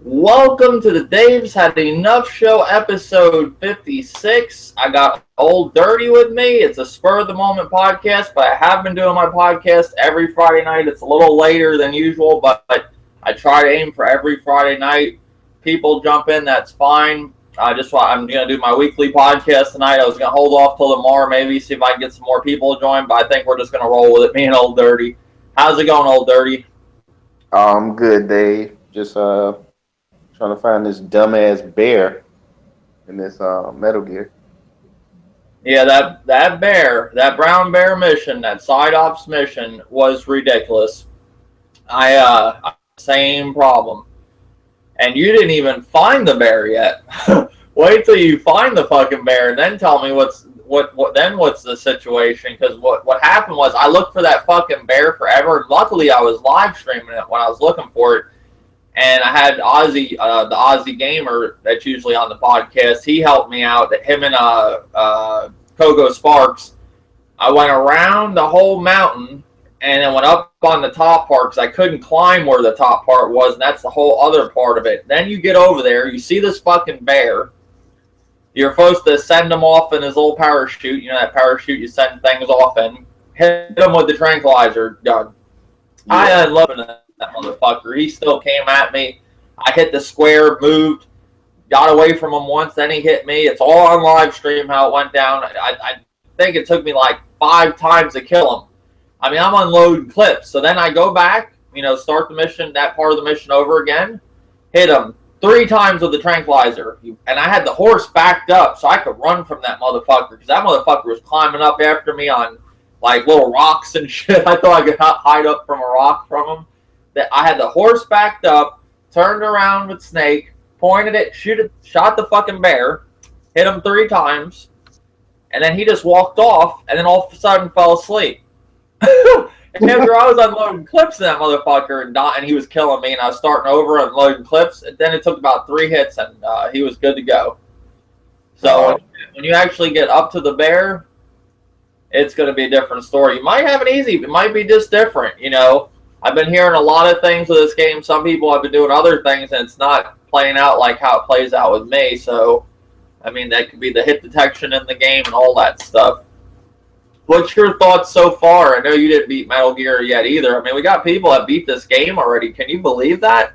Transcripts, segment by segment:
Welcome to the Dave's Had Enough Show, episode 56. I got Old Dirty with me. It's a spur of the moment podcast, but I have been doing my podcast every Friday night. It's a little later than usual, but I try to aim for every Friday night. People jump in, that's fine. I'm going to do my weekly podcast tonight. I was going to hold off till tomorrow, maybe see if I can get some more people to join, but I think we're just going to roll with it, me and Old Dirty. How's it going, Old Dirty? I'm good, Dave. Just trying to find this dumbass bear in this Metal Gear. Yeah, that bear, that brown bear mission, that side ops mission was ridiculous. Same problem. And you didn't even find the bear yet. Wait till you find the fucking bear and then tell me what's the situation. Because what happened was I looked for that fucking bear forever. Luckily, I was live streaming it when I was looking for it. And I had Ozzy, the Aussie gamer that's usually on the podcast. He helped me out. Him and Kogo Sparks. I went around the whole mountain and then went up on the top part because I couldn't climb where the top part was, and that's the whole other part of it. Then you get over there, you see this fucking bear. You're supposed to send him off in his little parachute. You know that parachute you send things off in. Hit him with the tranquilizer gun. Yeah. I had loving it. That motherfucker. He still came at me. I hit the square, moved, got away from him once, then he hit me. It's all on live stream how it went down. I think it took me like 5 times to kill him. I mean, I'm unloading clips. So then I go back, start the mission, that part of the mission over again, hit him 3 times with the tranquilizer. And I had the horse backed up so I could run from that motherfucker because that motherfucker was climbing up after me on like little rocks and shit. I thought I could hide up from a rock from him. That I had the horse backed up, turned around with Snake, pointed it, shot the fucking bear, hit him 3 times, and then he just walked off, and then all of a sudden fell asleep. And after I was unloading clips in that motherfucker, and he was killing me, and I was starting over unloading clips, and then it took about 3 hits, and he was good to go. So when you actually get up to the bear, it's going to be a different story. You might have it easy. It might be just different, I've been hearing a lot of things with this game. Some people have been doing other things, and it's not playing out like how it plays out with me. So, I mean, that could be the hit detection in the game and all that stuff. What's your thoughts so far? I know you didn't beat Metal Gear yet either. I mean, we got people that beat this game already. Can you believe that?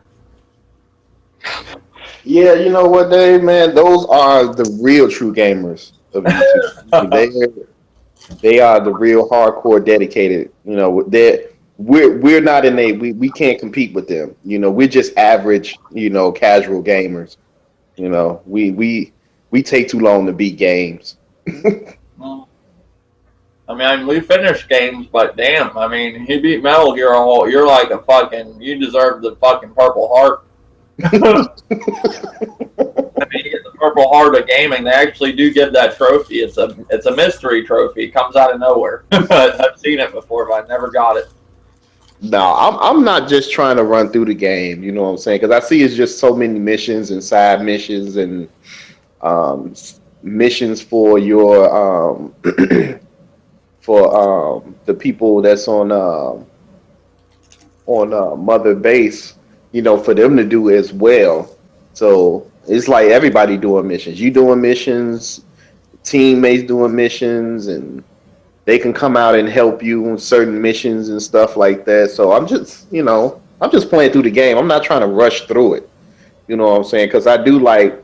Yeah, you know what, Dave, man? Those are the real true gamers of YouTube. They are the real hardcore dedicated. We're not we can't compete with them. We're just average, casual gamers. We take too long to beat games. I mean, we finished games, but damn, I mean, he beat Metal Gear. You're like you deserve the fucking Purple Heart. I mean, you get the Purple Heart of gaming. They actually do give that trophy. It's a mystery trophy. It comes out of nowhere. I've seen it before, but I never got it. No, I'm not just trying to run through the game, you know what I'm saying? Because I see it's just so many missions and side missions and missions for your for the people that's on Mother Base, for them to do as well. So it's like everybody doing missions. You doing missions, teammates doing missions, and they can come out and help you on certain missions and stuff like that. So I'm just playing through the game. I'm not trying to rush through it. You know what I'm saying? Because I do like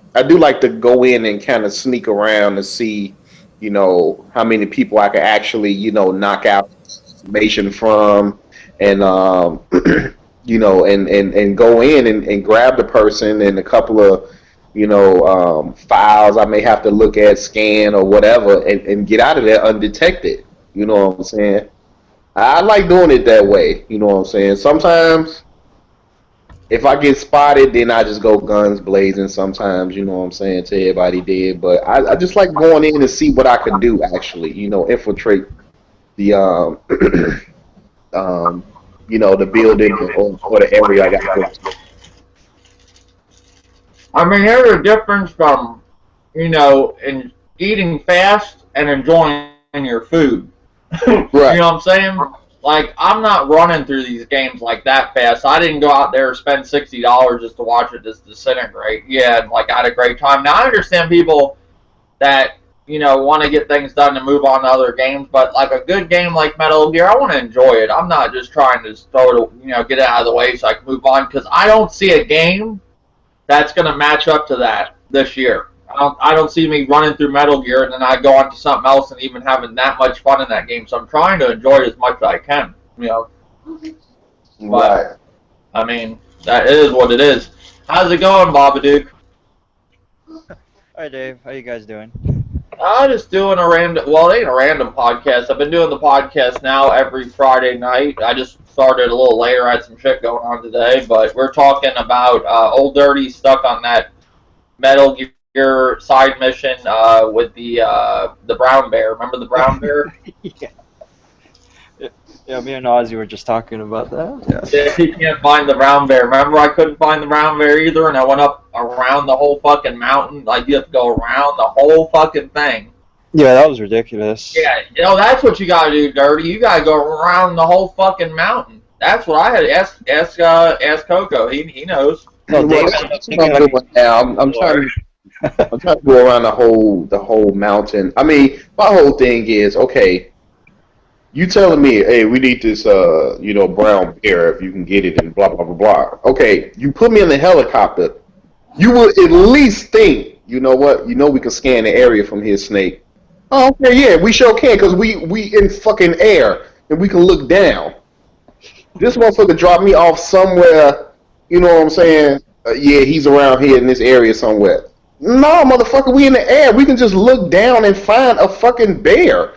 to go in and kind of sneak around to see, how many people I can actually, knock out information from, and and go in and grab the person and a couple of, files I may have to look at, scan or whatever, and get out of there undetected. You know what I'm saying? I like doing it that way. You know what I'm saying? Sometimes, if I get spotted, then I just go guns blazing. Sometimes, you know what I'm saying, to everybody dead. But I just like going in and see what I can do, actually. Infiltrate the the building or the area I got to go to. I mean, there's a difference from, in eating fast and enjoying your food. Right. You know what I'm saying? like, I'm not running through these games like that fast. I didn't go out there and spend $60 just to watch it just disintegrate. Yeah, like, I had a great time. Now, I understand people that, you know, want to get things done and move on to other games, but, like, a good game like Metal Gear, I want to enjoy it. I'm not just trying to just throw it, you know, get it out of the way so I can move on, because I don't see a game that's going to match up to that this year. I don't see me running through Metal Gear and then I go on to something else and even having that much fun in that game. So I'm trying to enjoy it as much as I can, you know. Right. But, I mean, that is what it is. How's it going, Babadook? Hi Dave, how you guys doing? I'm just doing a random, well, it ain't a random podcast. I've been doing the podcast now every Friday night. I just started a little later. I had some shit going on today, but we're talking about Old Dirty stuck on that Metal Gear side mission with the brown bear. Remember the brown bear? Yeah. Yeah, me and Ozzy were just talking about that. Yeah. Yeah, he can't find the brown bear. Remember, I couldn't find the brown bear either, and I went up around the whole fucking mountain. Like, you have to go around the whole fucking thing. Yeah, that was ridiculous. Yeah, you know, that's what you gotta do, Dirty. You gotta go around the whole fucking mountain. That's what I had to ask Coco. He knows. No, Dave, I'm trying to go around the whole mountain. I mean, my whole thing is, okay, you telling me, hey, we need this, brown bear if you can get it and blah, blah, blah, blah. Okay, you put me in the helicopter. You would at least think, you know what, we can scan the area from here, Snake. Oh, okay, yeah, we sure can, because we in fucking air, and we can look down. This motherfucker dropped me off somewhere, you know what I'm saying? Yeah, he's around here in this area somewhere. No, motherfucker, we in the air. We can just look down and find a fucking bear.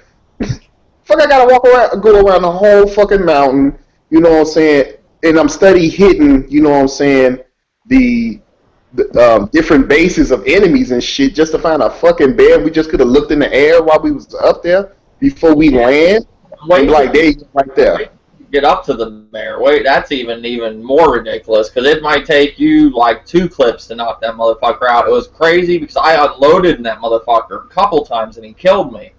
Fuck, I gotta go around the whole fucking mountain, you know what I'm saying? And I'm steady hitting, you know what I'm saying, the different bases of enemies and shit just to find a fucking bear. We just could have looked in the air while we was up there before we land. Wait, like, they right there. Get up to the bear. Wait, that's even more ridiculous, because it might take you like 2 clips to knock that motherfucker out. It was crazy because I unloaded in that motherfucker a couple times and he killed me.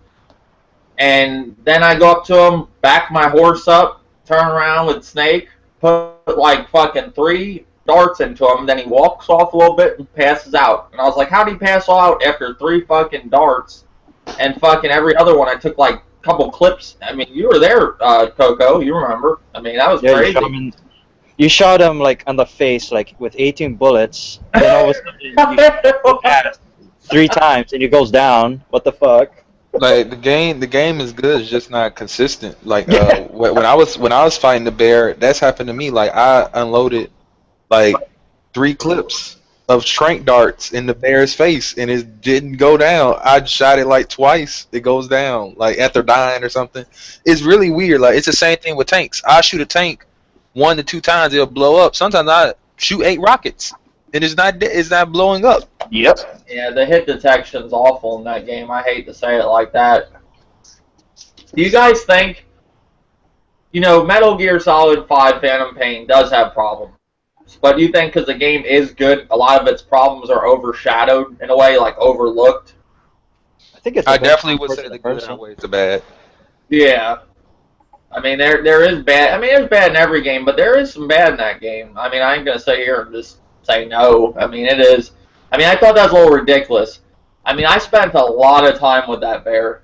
And then I go up to him, back my horse up, turn around with Snake, put like fucking 3 darts into him, then he walks off a little bit and passes out. And I was like, how'd he pass out after 3 fucking darts? And fucking every other one I took like a couple clips. I mean, you were there, Coco, you remember. I mean, that was crazy. You shot him like on the face, like with 18 bullets. Then all of a sudden you shoot 3 times and he goes down. What the fuck? Like the game is good. It's just not consistent. Like when I was fighting the bear, that's happened to me. Like I unloaded like 3 clips of trank darts in the bear's face, and it didn't go down. I shot it like twice. It goes down like after dying or something. It's really weird. Like it's the same thing with tanks. I shoot a tank 1 to 2 times, it'll blow up. Sometimes I shoot 8 rockets, and it's not blowing up. Yep. Yeah, the hit detection's awful in that game. I hate to say it like that. Do you guys think, you know, Metal Gear Solid 5 Phantom Pain does have problems, but do you think because the game is good, a lot of its problems are overshadowed in a way, like overlooked? I think it's. I definitely would say the good outweighs the bad. Yeah. I mean, there is bad. I mean, there's bad in every game, but there is some bad in that game. I mean, I ain't gonna sit here and just say no. I mean, it is. I mean, I thought that was a little ridiculous. I mean, I spent a lot of time with that bear.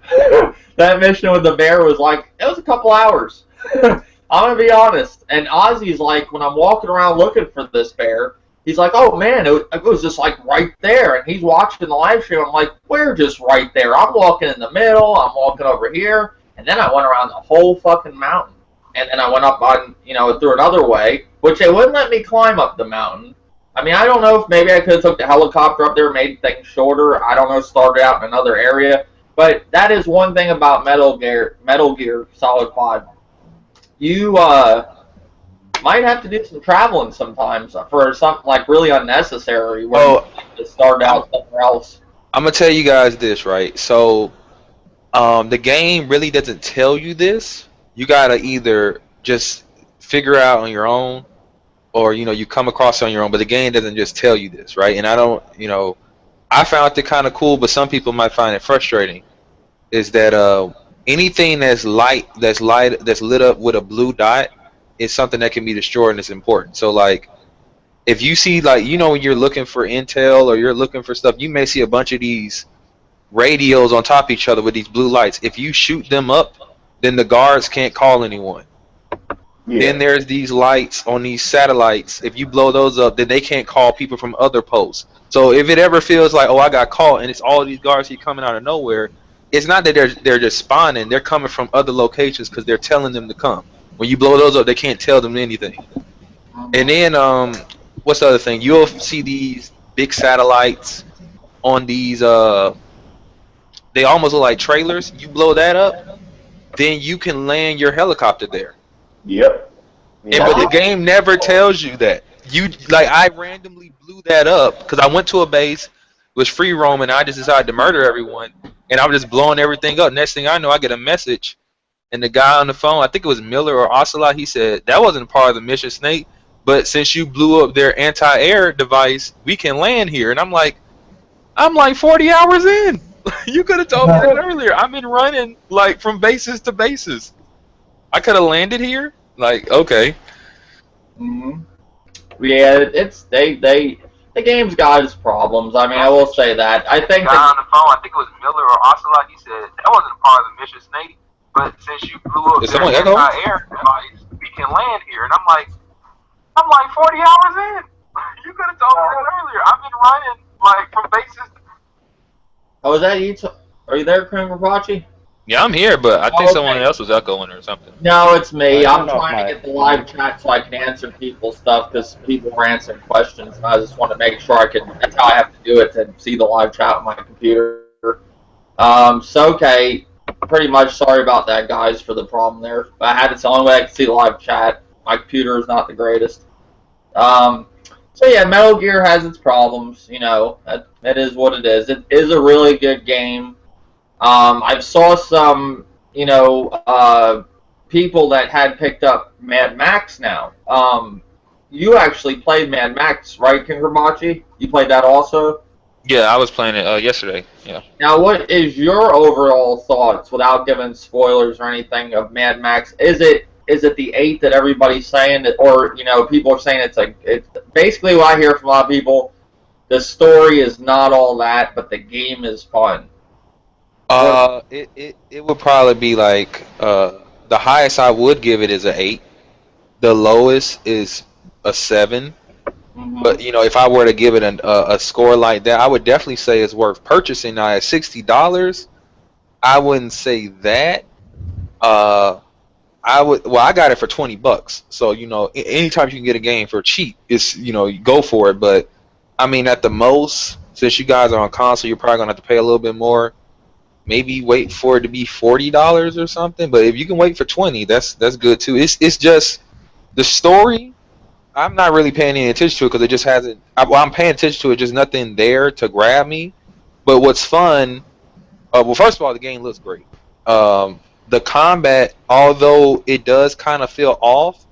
That mission with the bear was like, it was a couple hours. I'm going to be honest. And Ozzy's like, when I'm walking around looking for this bear, he's like, oh man, it was just like right there. And he's watching the live stream. I'm like, we're just right there. I'm walking in the middle. I'm walking over here. And then I went around the whole fucking mountain. And then I went up on, you know, through another way, which they wouldn't let me climb up the mountain. I mean, I don't know if maybe I could have took the helicopter up there, made things shorter. I don't know, started out in another area. But that is one thing about Metal Gear Solid 5. You might have to do some traveling sometimes for something like really unnecessary where you just start out somewhere else. I'm gonna tell you guys this, right? So, the game really doesn't tell you this. You gotta either just figure out on your own, or you come across it on your own. But the game doesn't just tell you this, right? And I don't, I found it kind of cool, but some people might find it frustrating. Is that anything that's lit up with a blue dot is something that can be destroyed and it's important. So like if you see like when you're looking for intel or you're looking for stuff, you may see a bunch of these radios on top of each other with these blue lights. If you shoot them up, then the guards can't call anyone. Yeah. Then there's these lights on these satellites. If you blow those up, then they can't call people from other posts. So if it ever feels like, oh, I got caught, and it's all these guards keep coming out of nowhere, it's not that they're just spawning. They're coming from other locations because they're telling them to come. When you blow those up, they can't tell them anything. And then what's the other thing? You'll see these big satellites on these they almost look like trailers. You blow that up, then you can land your helicopter there. Yep. And but the game never tells you that. I randomly blew that up because I went to a base, was free roaming, and I just decided to murder everyone, and I was just blowing everything up. Next thing I know, I get a message, and the guy on the phone, I think it was Miller or Ocelot, he said that wasn't part of the mission, Snake. But since you blew up their anti-air device, we can land here. And I'm like 40 hours in. You could have told me that earlier. I've been running like from bases to bases. I could have landed here. Like, okay. Yeah, the game's got its problems. I mean, I will say that. I think the guy on the phone, I think it was Miller or Ocelot, he said that wasn't part of the mission, Snake. But since you blew up their anti-air device, we can land here. And I'm like 40 hours in. You could have told me that earlier. I've been running like from bases. Oh, is that you? Are you there, Kramer Pachi? Yeah, I'm here, but I think someone else was echoing or something. No, it's me. I'm trying to get the live chat so I can answer people's stuff because people were answering questions, and I just want to make sure I can. That's how I have to do it to see the live chat on my computer. So okay, pretty much sorry about that, guys, for the problem there. It's the only way I can see the live chat. My computer is not the greatest. So yeah, Metal Gear has its problems. It is what it is. It is a really good game. I saw some, people that had picked up Mad Max now. You actually played Mad Max, right, Kingerbachi? You played that also? Yeah, I was playing it yesterday. Yeah. Now, what is your overall thoughts, without giving spoilers or anything, of Mad Max? Is it the 8 that everybody's saying, or people are saying it's basically what I hear from a lot of people. The story is not all that, but the game is fun. It would probably be like the highest I would give it is an 8. The lowest is a 7. Mm-hmm. But if I were to give it a score like that, I would definitely say it's worth purchasing. Now at $60, I wouldn't say that. I got it for $20. So anytime you can get a game for cheap, it's you go for it. But I mean, at the most, since you guys are on console, you're probably gonna have to pay a little bit more. Maybe wait for it to be $40 or something. But if you can wait for $20, that's good too. It's just the story. I'm not really paying any attention to it because it just hasn't. I'm paying attention to it, just nothing there to grab me. But what's fun? Well, first of all, the game looks great. The combat, although it does kind of feel off,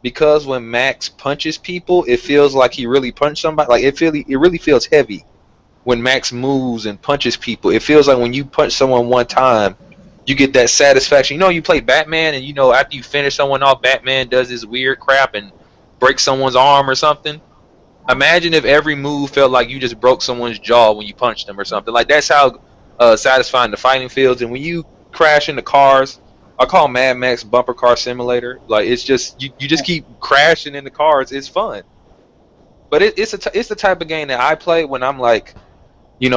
because when Max punches people, it feels like he really punched somebody. Like it really feels heavy when Max moves and punches people. It feels like when you punch someone one time, you get that satisfaction. You play Batman, and after you finish someone off, Batman does this weird crap and breaks someone's arm or something. Imagine if every move felt like you just broke someone's jaw when you punched them or something. Like that's how satisfying the fighting feels. And when you crash into cars, I call Mad Max Bumper Car Simulator. Like it's just you just keep crashing into cars. It's fun, but it's the type of game that I play when I'm like, I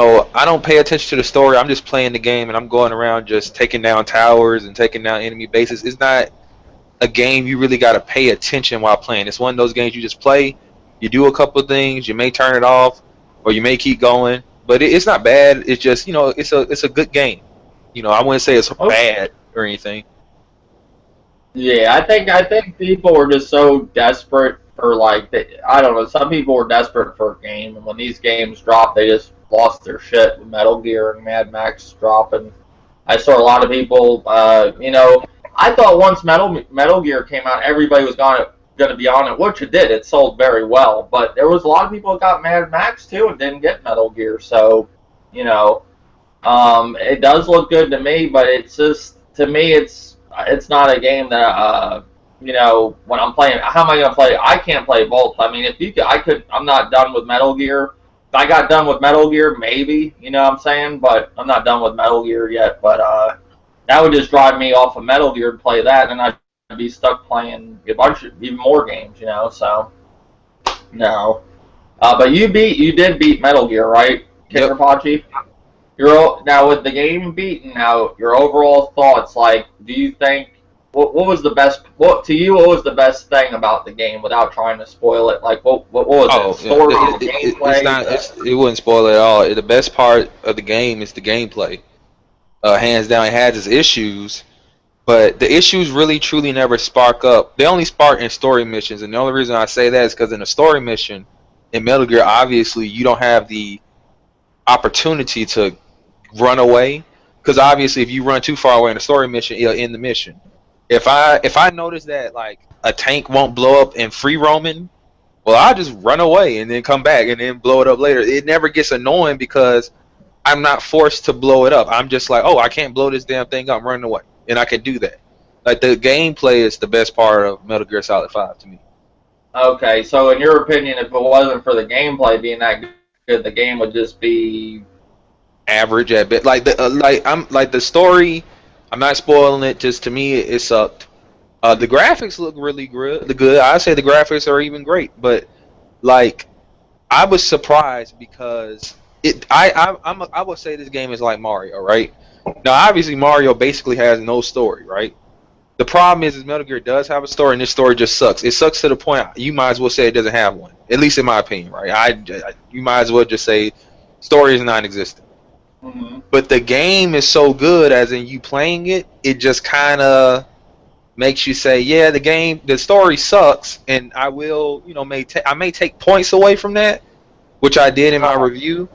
don't pay attention to the story. I'm just playing the game and I'm going around just taking down towers and taking down enemy bases. It's not a game you really got to pay attention while playing. It's one of those games you just play. You do a couple of things. You may turn it off, or you may keep going. But it's not bad. It's just it's a good game. I wouldn't say it's bad or anything. Yeah, I think people were just so desperate for I don't know. Some people were desperate for a game, and when these games dropped, they just lost their shit. With Metal Gear and Mad Max dropping, I saw a lot of people. I thought once Metal Gear came out, everybody was going to be on it, which it did. It sold very well, but there was a lot of people that got Mad Max too and didn't get Metal Gear. So, it does look good to me, but it's just to me, it's not a game that you know, when I'm playing. How am I gonna play? I can't play both. I mean, if you could, I could. I'm not done with Metal Gear. If I got done with Metal Gear, maybe, you know what I'm saying, but I'm not done with Metal Gear yet. But that would just drive me off of Metal Gear to play that, and I'd be stuck playing a bunch of even more games, you know. So no, but you did beat Metal Gear, right, Kicker Pachi? Now with the game beaten out, your overall thoughts, like, do you think what was the best? What was the best thing about the game without trying to spoil it? Like, what was it? Story, gameplay? It wouldn't spoil it at all. The best part of the game is the gameplay. Hands down, it has its issues, but the issues really truly never spark up. They only spark in story missions, and the only reason I say that is because in a story mission in Metal Gear, obviously you don't have the opportunity to run away, because obviously if you run too far away in a story mission, it'll end the mission. If I notice that like a tank won't blow up in free roaming, well, I'll just run away and then come back and then blow it up later. It never gets annoying because I'm not forced to blow it up. I'm just like, oh, I can't blow this damn thing up, I'm running away, and I can do that. Like, the gameplay is the best part of Metal Gear Solid 5 to me. Okay, so in your opinion, if it wasn't for the gameplay being that good, the game would just be average at best. Like the story, I'm not spoiling it. Just to me, it sucked. The graphics look really good. I say the graphics are even great, but like I was surprised because I would say this game is like Mario, right? Now, obviously, Mario basically has no story, right? The problem is Metal Gear does have a story, and this story just sucks. It sucks to the point you might as well say it doesn't have one. At least in my opinion, right? You might as well just say story is non-existent. Mm-hmm. But the game is so good, as in you playing it, it just kind of makes you say, yeah, the story sucks, and I will, you know, I may take points away from that, which I did in my review.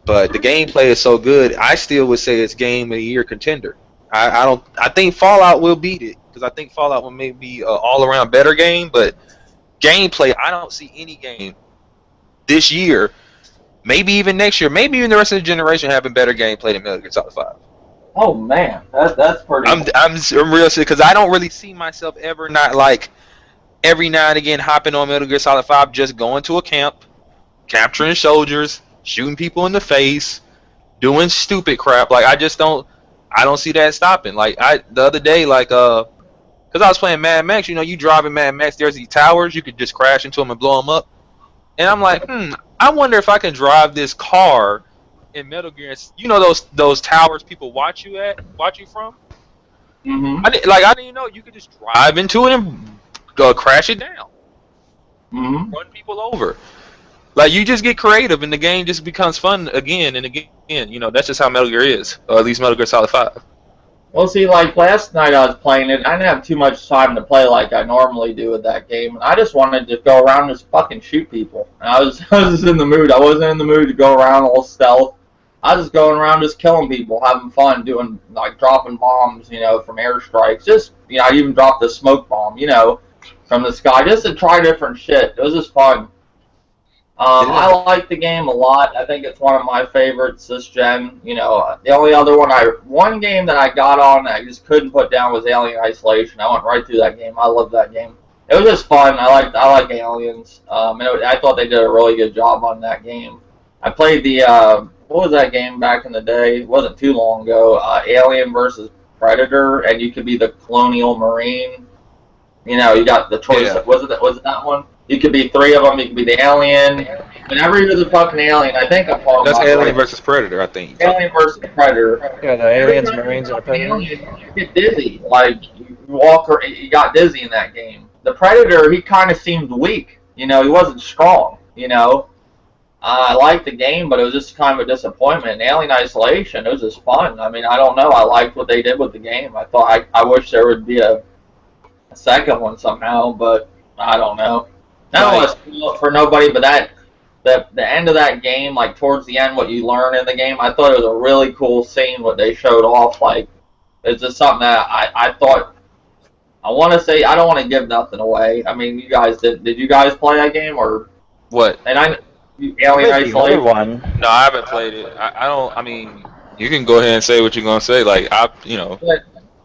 But the gameplay is so good, I still would say it's game of the year contender. I think Fallout will beat it, because I think Fallout will maybe be an all-around better game, but gameplay, I don't see any game this year, maybe even next year, maybe even the rest of the generation having better gameplay than Metal Gear Solid 5. Oh man, that's pretty. I'm real sick because I don't really see myself ever not like every now and again hopping on Metal Gear Solid 5, just going to a camp, capturing soldiers, shooting people in the face, doing stupid crap. Like I don't see that stopping. Like the other day, like because I was playing Mad Max, you know, you driving Mad Max, there's these towers, you could just crash into them and blow them up. And I'm like, I wonder if I can drive this car in Metal Gear. You know those towers people watch you from? Mm-hmm. I didn't even know you could just drive into it and go crash it down. Mm-hmm. Run people over. Like, you just get creative and the game just becomes fun again and again. You know, that's just how Metal Gear is. Or at least Metal Gear Solid 5. Well, see, like last night I was playing it. I didn't have too much time to play like I normally do with that game, and I just wanted to go around and just fucking shoot people. And I was just in the mood. I wasn't in the mood to go around all stealth. I was just going around just killing people, having fun, doing like dropping bombs, you know, from airstrikes. Just, you know, I even dropped a smoke bomb, you know, from the sky, just to try different shit. It was just fun. I like the game a lot. I think it's one of my favorites this gen. You know, the only other one game that I got on that I just couldn't put down was Alien Isolation. I went right through that game. I love that game. It was just fun. I like Aliens. I thought they did a really good job on that game. I played the what was that game back in the day? It wasn't too long ago. Alien versus Predator, and you could be the Colonial Marine. You know, you got the choice. Yeah. Was it that one? You could be three of them. You could be the alien. Whenever you're the fucking alien, I think I'm talking That's about Alien versus Predator, I think. Alien versus Predator. Yeah, the aliens, marines, and the predator. You get dizzy. Like, you got dizzy in that game. The Predator, he kind of seemed weak. You know, he wasn't strong, you know. I liked the game, but it was just kind of a disappointment. In Alien Isolation, it was just fun. I mean, I don't know. I liked what they did with the game. I wish there would be a second one somehow, but I don't know. Not want to spoil it for nobody, but the end of that game, like towards the end, what you learn in the game, I thought it was a really cool scene. What they showed off, like it's just something that I thought. I want to say I don't want to give nothing away. I mean, you guys did you guys play that game or what? And Alien Isolation. One. No, I haven't played it. I don't. I mean, you can go ahead and say what you're gonna say. Like, you know.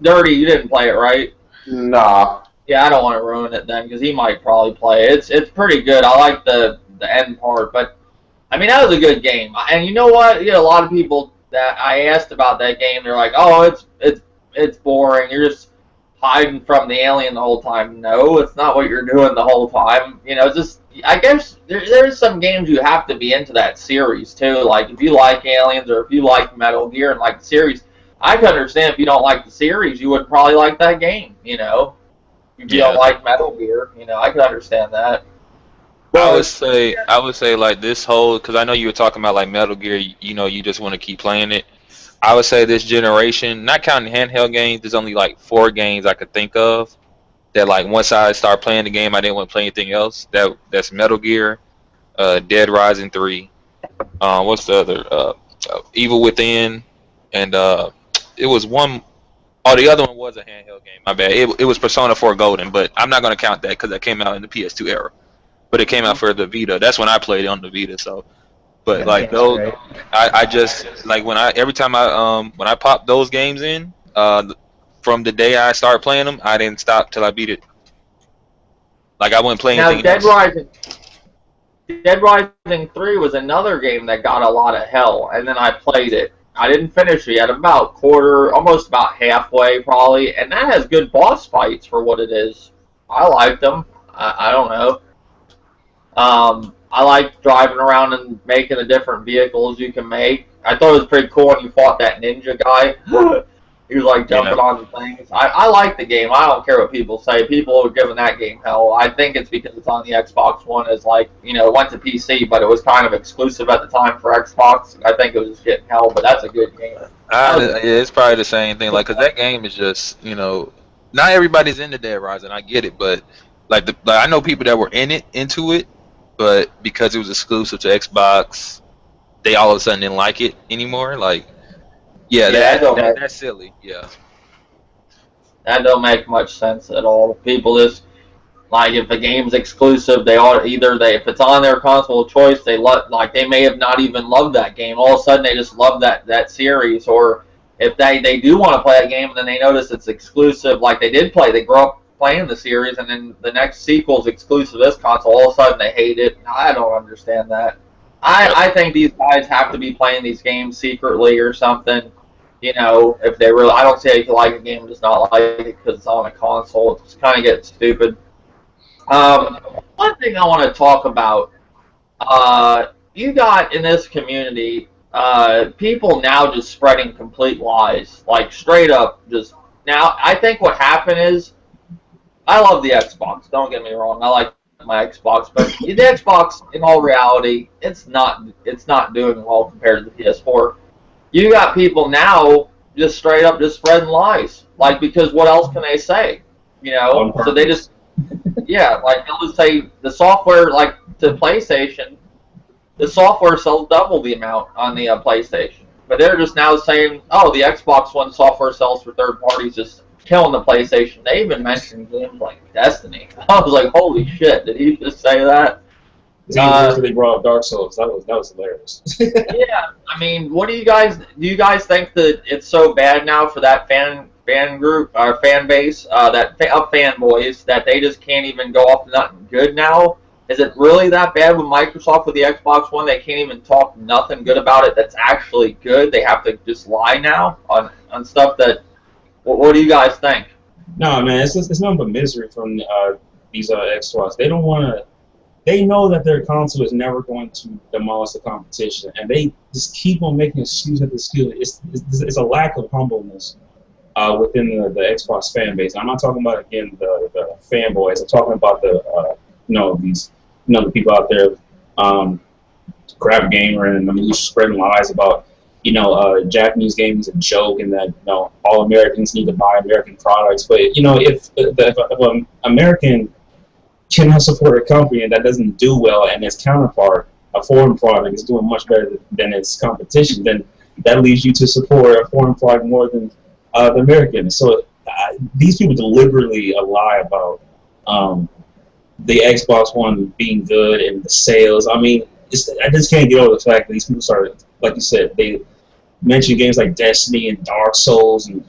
Dirty, you didn't play it, right? Nah. Yeah, I don't want to ruin it then because he might probably play it. It's pretty good. I like the end part, but I mean that was a good game. And you know what? You know, a lot of people that I asked about that game, they're like, "Oh, it's boring. You're just hiding from the alien the whole time." No, it's not what you're doing the whole time. You know, just I guess there's some games you have to be into that series too. Like if you like Aliens or if you like Metal Gear and like the series, I can understand if you don't like the series, you would probably like that game. You know. If you don't like Metal Gear, you know, I can understand that. I would say like this whole, because I know you were talking about like Metal Gear, you know, you just want to keep playing it. I would say this generation, not counting handheld games, there's only like 4 games I could think of that like once I start playing the game, I didn't want to play anything else. That's Metal Gear, Dead Rising 3. What's the other? Evil Within, and it was one. Oh, the other one was a handheld game. My bad. It was Persona 4 Golden, but I'm not gonna count that because that came out in the PS2 era. But it came out for the Vita. That's when I played it on the Vita. So, but like those, right. I just like every time when I pop those games in, from the day I started playing them, I didn't stop till I beat it. Like I wouldn't play anything Now, else. Dead Rising 3 was another game that got a lot of hell, and then I played it. I didn't finish it yet, about almost about halfway probably, and that has good boss fights for what it is. I liked them. I don't know. I like driving around and making the different vehicles you can make. I thought it was pretty cool when you fought that ninja guy. He was like jumping on things. I like the game. I don't care what people say. People are giving that game hell. I think it's because it's on the Xbox One. It's like, you know, it went to PC, but it was kind of exclusive at the time for Xbox. I think it was just getting hell, but that's a good game. It's probably the same thing. Like, cause that game is just, you know, not everybody's into Dead Rising. I get it, but like I know people that were into it, but because it was exclusive to Xbox, they all of a sudden didn't like it anymore. Like, that's silly. Yeah, that don't make much sense at all. People just like if a game's exclusive, they ought if it's on their console of choice, they may have not even loved that game. All of a sudden, they just love that series. Or if they do want to play a game and then they notice it's exclusive, like they grow up playing the series, and then the next sequel's exclusive to this console. All of a sudden, they hate it. I don't understand that. I think these guys have to be playing these games secretly or something. You know, if they really, I don't say you can like a game and just not like it because it's on a console. It just kind of gets stupid. One thing I want to talk about, you got in this community, people now just spreading complete lies, like straight up just. Now, I think what happened is, I love the Xbox, don't get me wrong, I like my Xbox, but the Xbox, in all reality, it's not doing well compared to the PS4. You got people now just straight up just spreading lies, like, because what else can they say, you know? So they just, like they'll just say the software, like to PlayStation, the software sells double the amount on the PlayStation, but they're just now saying, oh, the Xbox One software sells for third parties, just killing the PlayStation. They even mentioned games like Destiny. I was like, holy shit, did he just say that? They brought up Dark Souls. That was hilarious. Yeah, I mean, what do you guys think that it's so bad now for that fan group or fan base, that fanboys, that they just can't even go off to nothing good now? Is it really that bad with Microsoft with the Xbox One? They can't even talk nothing good about it that's actually good. They have to just lie now on stuff that. What do you guys think? No, man, it's nothing but misery from these Xbox. They don't want to. They know that their console is never going to demolish the competition, and they just keep on making excuses after excuse. It's a lack of humbleness within the Xbox fan base. I'm not talking about, again, the fanboys. I'm talking about the people out there, crap gamer, and who's spreading lies about Japanese gaming is a joke, and that all Americans need to buy American products. But if an American cannot support a company that doesn't do well, and its counterpart, a foreign product, is doing much better than its competition, then that leads you to support a foreign product more than the American. So these people deliberately lie about the Xbox One being good and the sales. I mean, I just can't get over the fact that these people started, like you said, they mention games like Destiny and Dark Souls and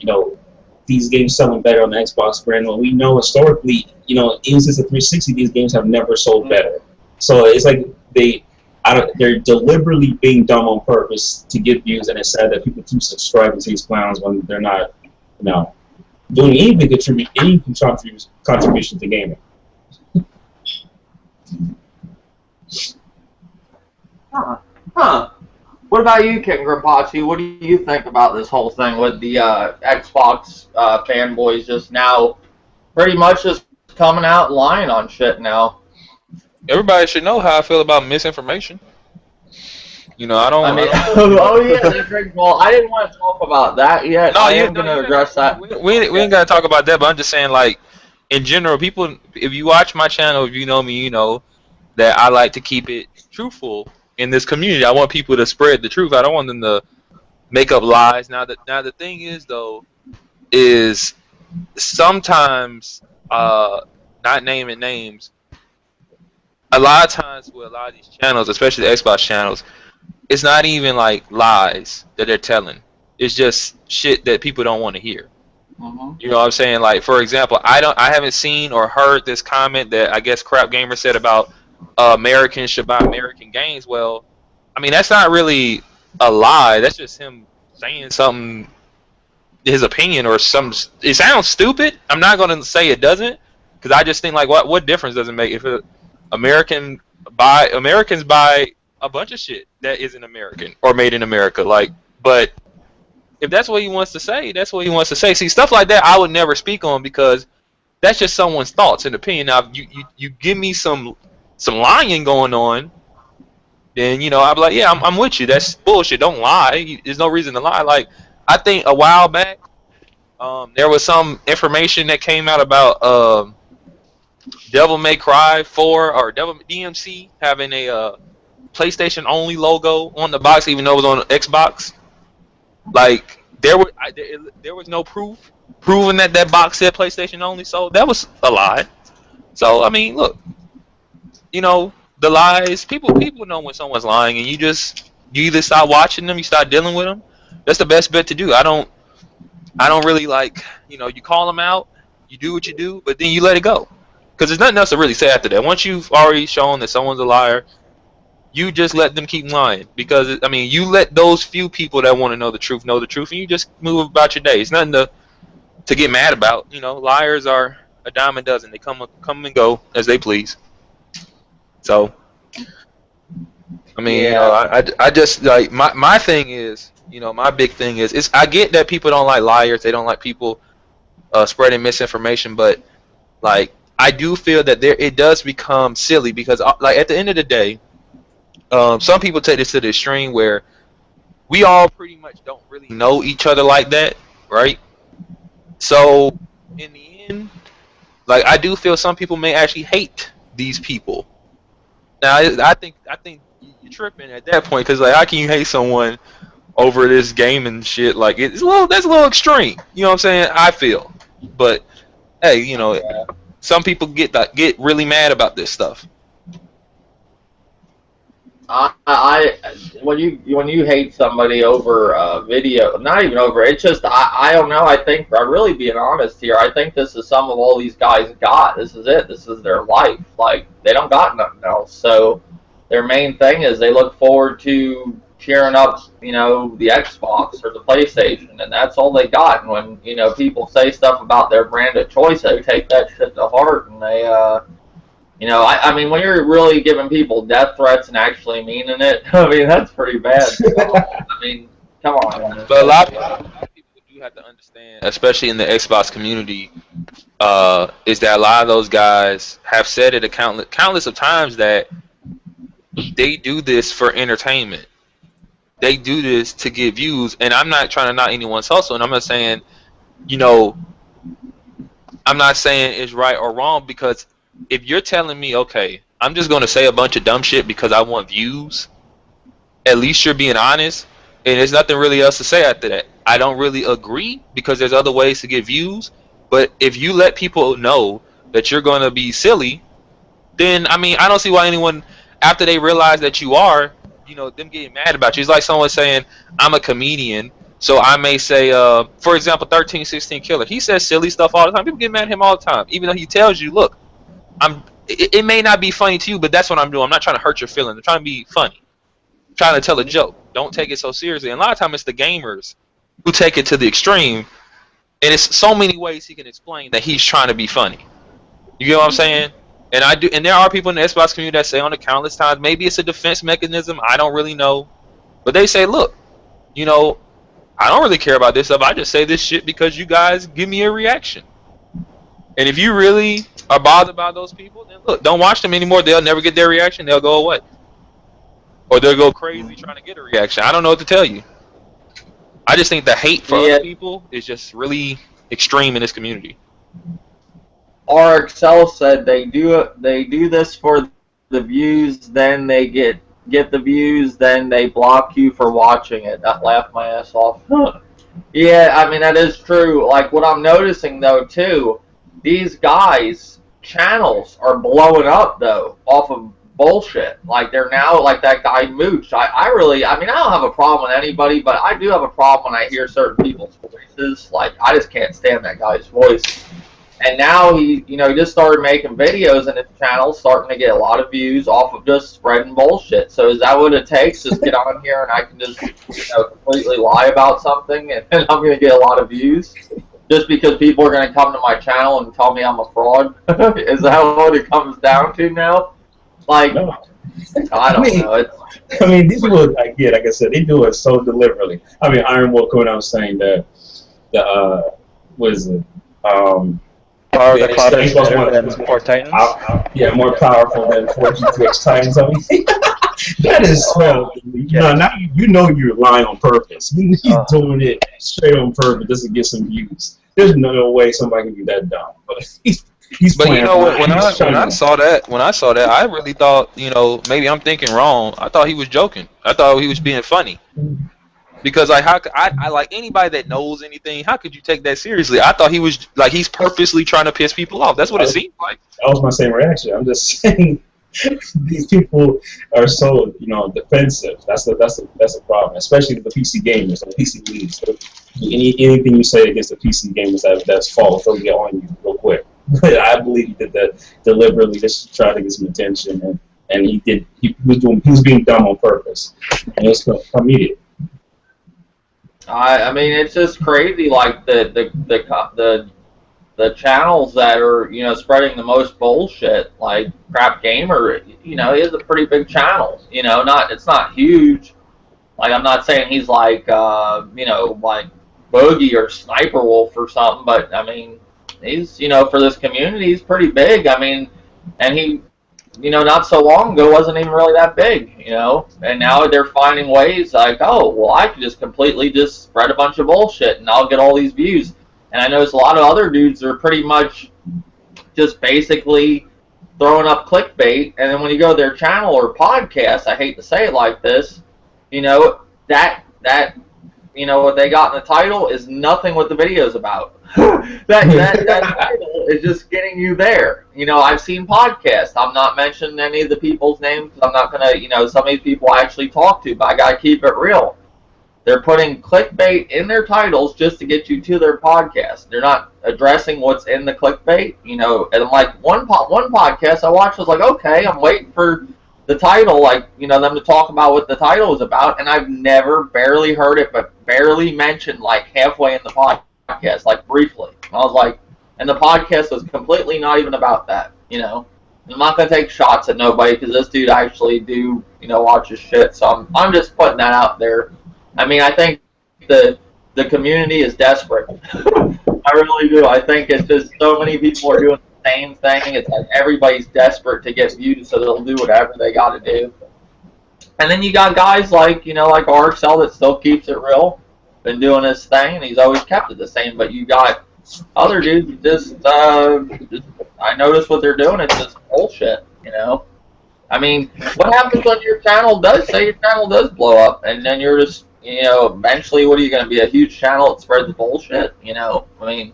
these games selling better on the Xbox brand when we know historically, even since the 360, these games have never sold better. So it's like they're deliberately being dumb on purpose to get views, and it's sad that people keep subscribing to these clowns when they're not, doing any contribution to gaming. Huh. What about you, King Grimpachi? What do you think about this whole thing with the Xbox fanboys just now pretty much just coming out and lying on shit now? Everybody should know how I feel about misinformation. I don't. Oh yeah, well, I didn't want to talk about that yet. No, I'm going to address that. We ain't got to talk about that, but I'm just saying, like, in general, people, if you watch my channel, if you know me, you know that I like to keep it truthful in this community. I want people to spread the truth. I don't want them to make up lies. Now the thing is, though, is sometimes, not naming names, a lot of times with a lot of these channels, especially the Xbox channels, it's not even like lies that they're telling. It's just shit that people don't want to hear. You know what I'm saying? Like, for example, I haven't seen or heard this comment that I guess Crap Gamer said about Americans should buy American games. Well, I mean, that's not really a lie. That's just him saying something, his opinion or some. It sounds stupid. I'm not going to say it doesn't, because I just think, like, what difference does it make if Americans buy a bunch of shit that isn't American or made in America? Like, but if that's what he wants to say, that's what he wants to say. See, stuff like that I would never speak on, because that's just someone's thoughts and opinion. Now, you give me some lying going on, then I'd be like, yeah, I'm with you. That's bullshit. Don't lie. There's no reason to lie. Like, I think a while back, there was some information that came out about Devil May Cry 4 or DMC having a PlayStation only logo on the box, even though it was on Xbox. Like, there was no proof proving that box said PlayStation only, so that was a lie. So I mean, look, the lies, people know when someone's lying, and you either start watching them, you start dealing with them. That's the best bet to do. I don't really like, you call them out, you do what you do, but then you let it go, because there's nothing else to really say after that. Once you've already shown that someone's a liar, you just let them keep lying, because I mean, you let those few people that want to know the truth, and you just move about your day. It's nothing to get mad about. Liars are a dime a dozen. They come and go as they please. So, I mean, Yeah. I just, like, my thing is, my big thing is I get that people don't like liars. They don't like people spreading misinformation, but, like, I do feel that it does become silly, because, like, at the end of the day, some people take this to the extreme where we all pretty much don't really know each other like that, right? So in the end, like, I do feel some people may actually hate these people. Now, I think you're tripping at that point, because, like, how can you hate someone over this game and shit? Like, that's a little extreme. You know what I'm saying? I feel, but hey, some people get really mad about this stuff. When you hate somebody over video, not even over, it's just I don't know. I think I'm really being honest here. I think this is some of all these guys got. This is it. This is their life. Like, they don't got nothing else. So their main thing is they look forward to cheering up, the Xbox or the PlayStation, and that's all they got. And when people say stuff about their brand of choice, they take that shit to heart, and they I mean, when you're really giving people death threats and actually meaning it, I mean, that's pretty bad. I mean, come on. But a lot of people do have to understand, especially in the Xbox community, is that a lot of those guys have said it countless of times that they do this for entertainment. They do this to get views, and I'm not trying to knock anyone's hustle, and I'm not saying, I'm not saying it's right or wrong, because if you're telling me, okay, I'm just going to say a bunch of dumb shit because I want views, at least you're being honest, and there's nothing really else to say after that. I don't really agree, because there's other ways to get views, but if you let people know that you're going to be silly, then, I mean, I don't see why anyone, after they realize that you are, them getting mad about you. It's like someone saying, I'm a comedian, So I may say, for example, 1316 Killer. He says silly stuff all the time. People get mad at him all the time, even though he tells you, look, it may not be funny to you, but that's what I'm doing. I'm not trying to hurt your feelings. I'm trying to be funny. I'm trying to tell a joke. Don't take it so seriously. And a lot of times it's the gamers who take it to the extreme. And it's so many ways he can explain that he's trying to be funny. You get what I'm saying? And I do. And there are people in the Xbox community that say on the countless times, maybe it's a defense mechanism. I don't really know. But they say, look, you know, I don't really care about this stuff. I just say this shit because you guys give me a reaction. And if you really are bothered by those people, then look, don't watch them anymore. They'll never get their reaction. They'll go away. Or they'll go crazy trying to get a reaction. I don't know what to tell you. I just think the hate for other people is just really extreme in this community. RXL said they do this for the views, then they get the views, then they block you for watching it. That laughed my ass off. Yeah, I mean, that is true. Like, what I'm noticing, though, too, these guys' channels are blowing up, though, off of bullshit. Like, they're now, like that guy Mooch. I mean, I don't have a problem with anybody, but I do have a problem when I hear certain people's voices. Like, I just can't stand that guy's voice. And now he, just started making videos in his channel, starting to get a lot of views off of just spreading bullshit. So is that what it takes? Just get on here and I can just, completely lie about something and I'm going to get a lot of views? Just because people are going to come to my channel and tell me I'm a fraud? Is that what it comes down to now? Like, no. I don't know. I mean, these people, like I said, they do it so deliberately. I mean, Iron Wolf coming out saying that, what is it? The cloud is better than 4 Titans? Yeah, more powerful than 4 GTX Titans. I mean, that is so. Now you're lying on purpose. He's doing it straight on purpose just to get some views. There's no way somebody can be that dumb. But he's but you know what? When I saw that, I really thought, maybe I'm thinking wrong. I thought he was joking. I thought he was being funny. Because I like anybody that knows anything, how could you take that seriously? I thought he was like he's purposely trying to piss people off. That's what it seemed like. That was my same reaction. I'm just saying these people are so defensive. That's the problem, especially the PC gamers, the PC leagues. So anything you say against the PC gamers that's false, they'll get on you real quick. But I believe he did that deliberately, just to try to get some attention, and he was being dumb on purpose, and it was immediate. I mean, it's just crazy. Like the channels that are spreading the most bullshit, like Crap Gamer. He has a pretty big channel. It's not huge. Like, I'm not saying he's like like Boogie or Sniper Wolf or something, but I mean, he's for this community, he's pretty big. I mean, and he. Not so long ago wasn't even really that big, and now they're finding ways like, oh, well, I could just completely just spread a bunch of bullshit and I'll get all these views. And I notice a lot of other dudes are pretty much just basically throwing up clickbait, and then when you go to their channel or podcast, I hate to say it like this, that what they got in the title is nothing what the video's about. that title is just getting you there. I've seen podcasts. I'm not mentioning any of the people's names because I'm not going to, some of these people I actually talk to, but I got to keep it real. They're putting clickbait in their titles just to get you to their podcast. They're not addressing what's in the clickbait, and like one podcast I watched was like, okay, I'm waiting for the title, like, them to talk about what the title is about, and I've barely heard it, but barely mentioned like halfway in the podcast, like briefly. I was like, and the podcast was completely not even about that, I'm not going to take shots at nobody because this dude actually do, watch his shit, so I'm just putting that out there. I mean, I think the community is desperate. I really do. I think it's just so many people are doing the same thing. It's like everybody's desperate to get views, so they'll do whatever they got to do. And then you got guys like, like RXL that still keeps it real, been doing his thing, and he's always kept it the same. But you got other dudes just I notice what they're doing. It's just bullshit, I mean, what happens when your channel does blow up, and then you're just, eventually, what are you going to be, a huge channel that spreads bullshit? I mean,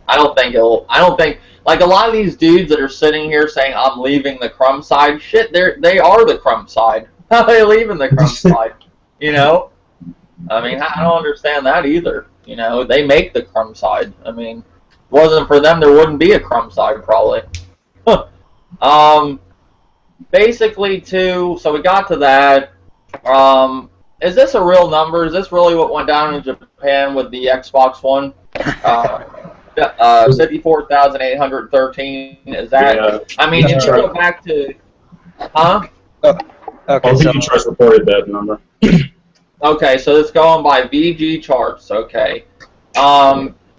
I don't think, like a lot of these dudes that are sitting here saying, I'm leaving the crumb side, shit, they are the crumb side. How are they leaving the crumb side? I mean, I don't understand that either. You know, they make the crumb side. I mean, if it wasn't for them, there wouldn't be a crumb side probably. um, basically, too. So we got to that. Is this a real number? Is this really what went down in Japan with the Xbox One? 54,813. Is that? Yeah. I mean, if you go back to, huh? Okay, so VG Trust reported that number. Okay, so it's going by VG charts. Okay.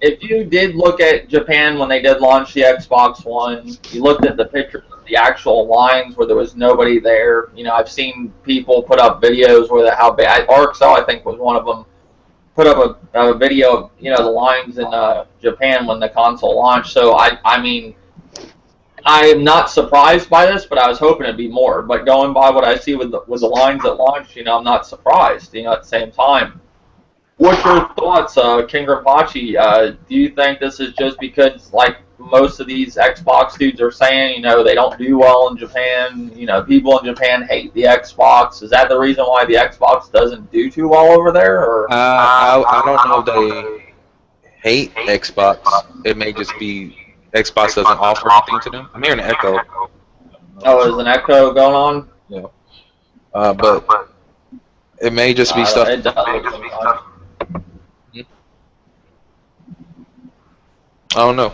If you did look at Japan when they did launch the Xbox One, you looked at the pictures of the actual lines where there was nobody there. You know, I've seen people put up videos where how bad. RXL, I think, was one of them. Put up a video of, you know, the lines in Japan when the console launched. So I mean, I am not surprised by this, but I was hoping it'd be more. But going by what I see with the lines at launch, you know, I'm not surprised. You know, at the same time. What's your thoughts, King Rinpoche? Do you think this is just because, like most of these Xbox dudes are saying, you know, they don't do well in Japan? You know, people in Japan hate the Xbox. Is that the reason why the Xbox doesn't do too well over there? Or I don't know if they hate Xbox. It may just be Xbox doesn't offer anything to them. I'm hearing an echo. Oh, there's an echo going on? Yeah. But it may just be stuff. It does. I don't know.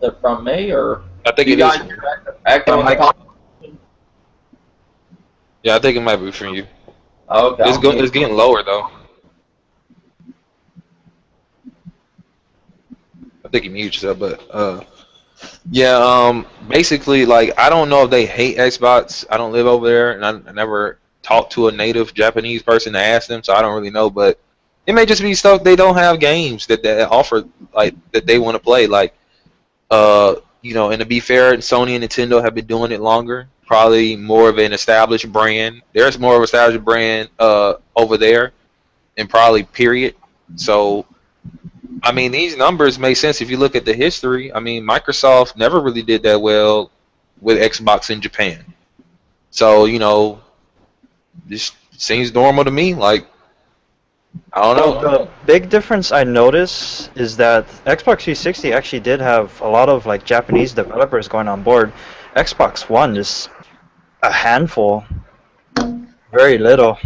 Is it from me or? I think you it guys is. hear echo in the comments? Yeah, I think it might be from you. Okay. It's getting lower though. I think he mutes yourself, but yeah. Basically, like I don't know if they hate Xbox. I don't live over there, and I never talked to a native Japanese person to ask them, so I don't really know. But it may just be stuff they don't have games that offer like that they want to play. Like, you know, and to be fair, Sony and Nintendo have been doing it longer. Probably more of an established brand. There's more of an established brand over there, and probably period. So, I mean, these numbers make sense if you look at the history. I mean, Microsoft never really did that well with Xbox in Japan. So, you know, this seems normal to me. Like, I don't know. the big difference I notice is that Xbox 360 actually did have a lot of like Japanese developers going on board. Xbox One is a handful, very little.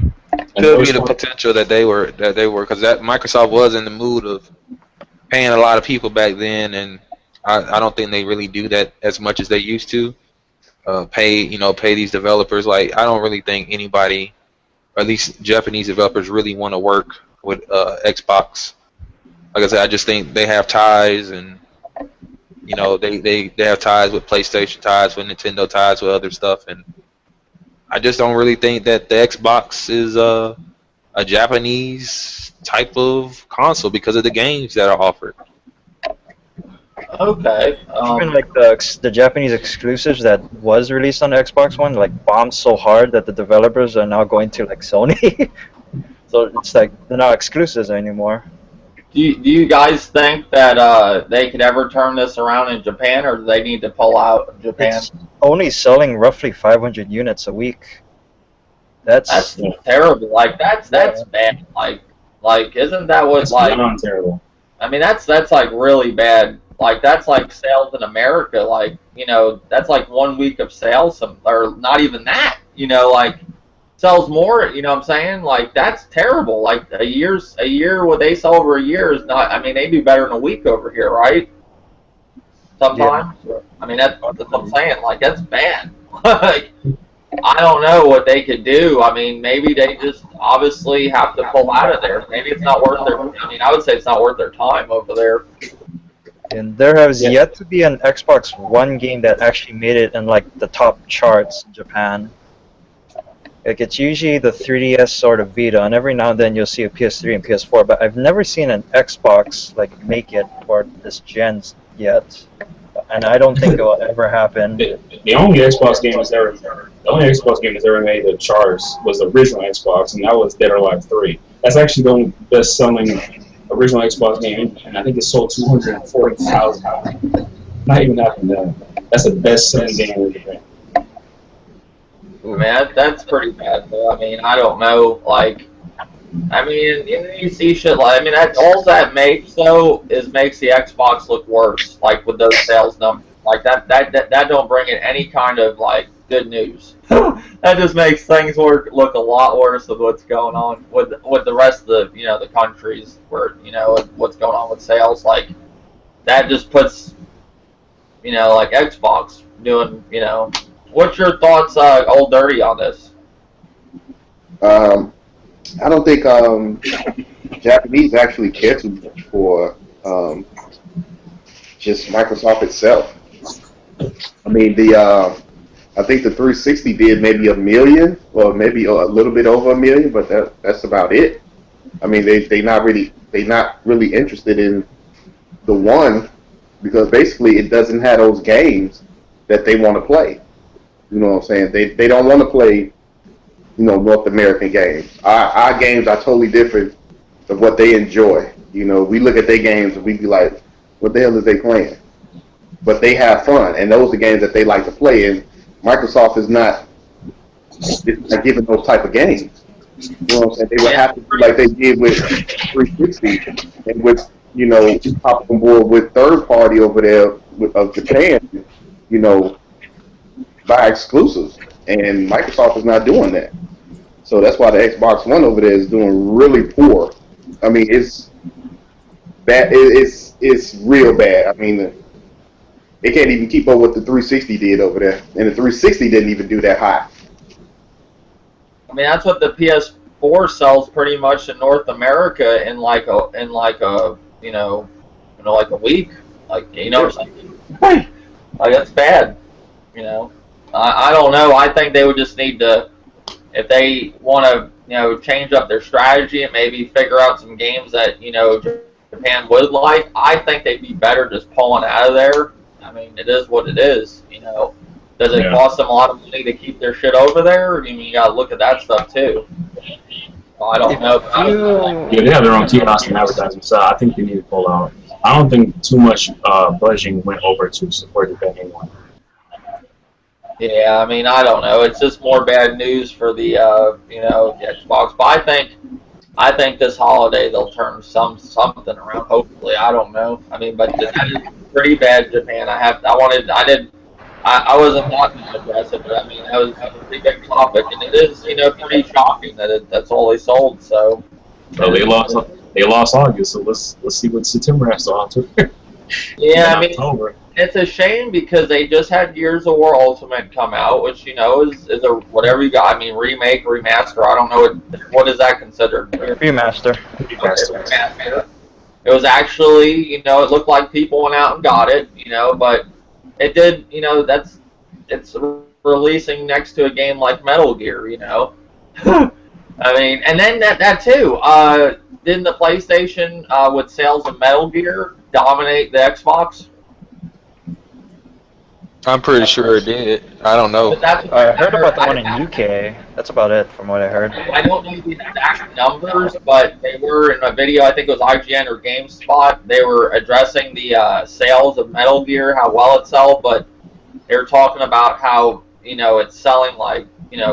Could be the potential that they were because that Microsoft was in the mood of paying a lot of people back then, and I don't think they really do that as much as they used to. Pay these developers. Like I don't really think anybody, or at least Japanese developers, really want to work with Xbox. Like I said, I just think they have ties, and you know they have ties with PlayStation, ties with Nintendo, ties with other stuff, and I just don't really think that the Xbox is a Japanese type of console because of the games that are offered. Okay. Even like the Japanese exclusives that was released on the Xbox One like bombed so hard that the developers are now going to like Sony. So it's like they're not exclusives anymore. Do you guys think that they could ever turn this around in Japan, or do they need to pull out of Japan? It's only selling roughly 500 units a week. That's terrible. Like that's bad. Like isn't that what That's like? beyond terrible. I mean that's like really bad. Like that's like sales in America. Like you know that's like 1 week of sales, or not even that. You know like sells more. You know what I'm saying? Like that's terrible. Like a year what they sell over a year is not. I mean they do better in a week over here, right? Sometimes. Yeah. I mean that's what I'm saying. Like that's bad. Like I don't know what they could do. I mean maybe they just obviously have to pull out of there. Maybe it's not worth their. I mean I would say it's not worth their time over there. And there has yet to be an Xbox One game that actually made it in like the top charts in Japan. Like it's usually the 3DS or the Vita, and every now and then you'll see a PS3 and PS4. But I've never seen an Xbox like make it for this gen yet, and I don't think it will ever happen. The only Xbox game that's ever made the charts was the original Xbox, and that was Dead or Alive 3. That's actually the only best-selling original Xbox game, and I think it sold 240,000. Not even that from that. That's the best-selling game in Japan. Man, that's pretty bad. Though. I mean, I don't know. Like, I mean, you see shit like, I mean, all that makes though is makes the Xbox look worse. Like with those sales numbers, like that don't bring in any kind of like good news. That just makes things look a lot worse than what's going on with the rest of the countries where what's going on with sales. Like that just puts like Xbox doing. What's your thoughts, Old Dirty, on this? I don't think Japanese actually care too much for just Microsoft itself. I mean, I think the 360 did maybe 1 million, or maybe a little bit over 1 million, but that's about it. I mean, they not really interested in the One because basically it doesn't have those games that they want to play. You know what I'm saying? They don't want to play North American games. Our games are totally different of what they enjoy. We look at their games and we be like, what the hell is they playing? But they have fun, and those are games that they like to play. And Microsoft is not giving those type of games. You know what I'm saying? They would have to do like they did with 360 and with hop on board with third party over there of Japan. Buy exclusives, and Microsoft is not doing that. So that's why the Xbox One over there is doing really poor. I mean, it's bad. It's real bad. I mean, it can't even keep up what the 360 did over there, and the 360 didn't even do that high. I mean, that's what the PS4 sells pretty much in North America in like a like a week, or something. Like that's bad. I don't know. I think they would just need to, if they want to, change up their strategy and maybe figure out some games that, Japan would like. I think they'd be better just pulling out of there. I mean, it is what it is, Does it cost them a lot of money to keep their shit over there? I mean, you gotta look at that stuff too. Well, I don't know. Yeah, they have their own kiosk and advertising, so I think they need to pull out. I don't think too much budgeting went over to support Japan anymore. Yeah, I mean, I don't know. It's just more bad news for the the Xbox. But I think this holiday they'll turn something around. Hopefully, I don't know. I mean, but that is pretty bad, Japan. I wasn't wanting to address it, but I mean, that was a pretty big topic, and it is pretty shocking that that's all they sold. So. Well, they lost August, so let's see what September has to offer. Yeah, I mean. October. It's a shame because they just had Gears of War Ultimate come out, which is a whatever you got. I mean, remake, remaster. I don't know what is that considered. Remaster. Remaster. It was actually it looked like people went out and got it, but it did. It's releasing next to a game like Metal Gear, I mean, and then that too. Didn't the PlayStation with sales of Metal Gear dominate the Xbox? I'm pretty sure it did. I don't know. I heard about the one in UK. That's about it from what I heard. I don't know the exact numbers, but they were in a video, I think it was IGN or GameSpot, they were addressing the sales of Metal Gear, how well it sold, but they were talking about how, it's selling like,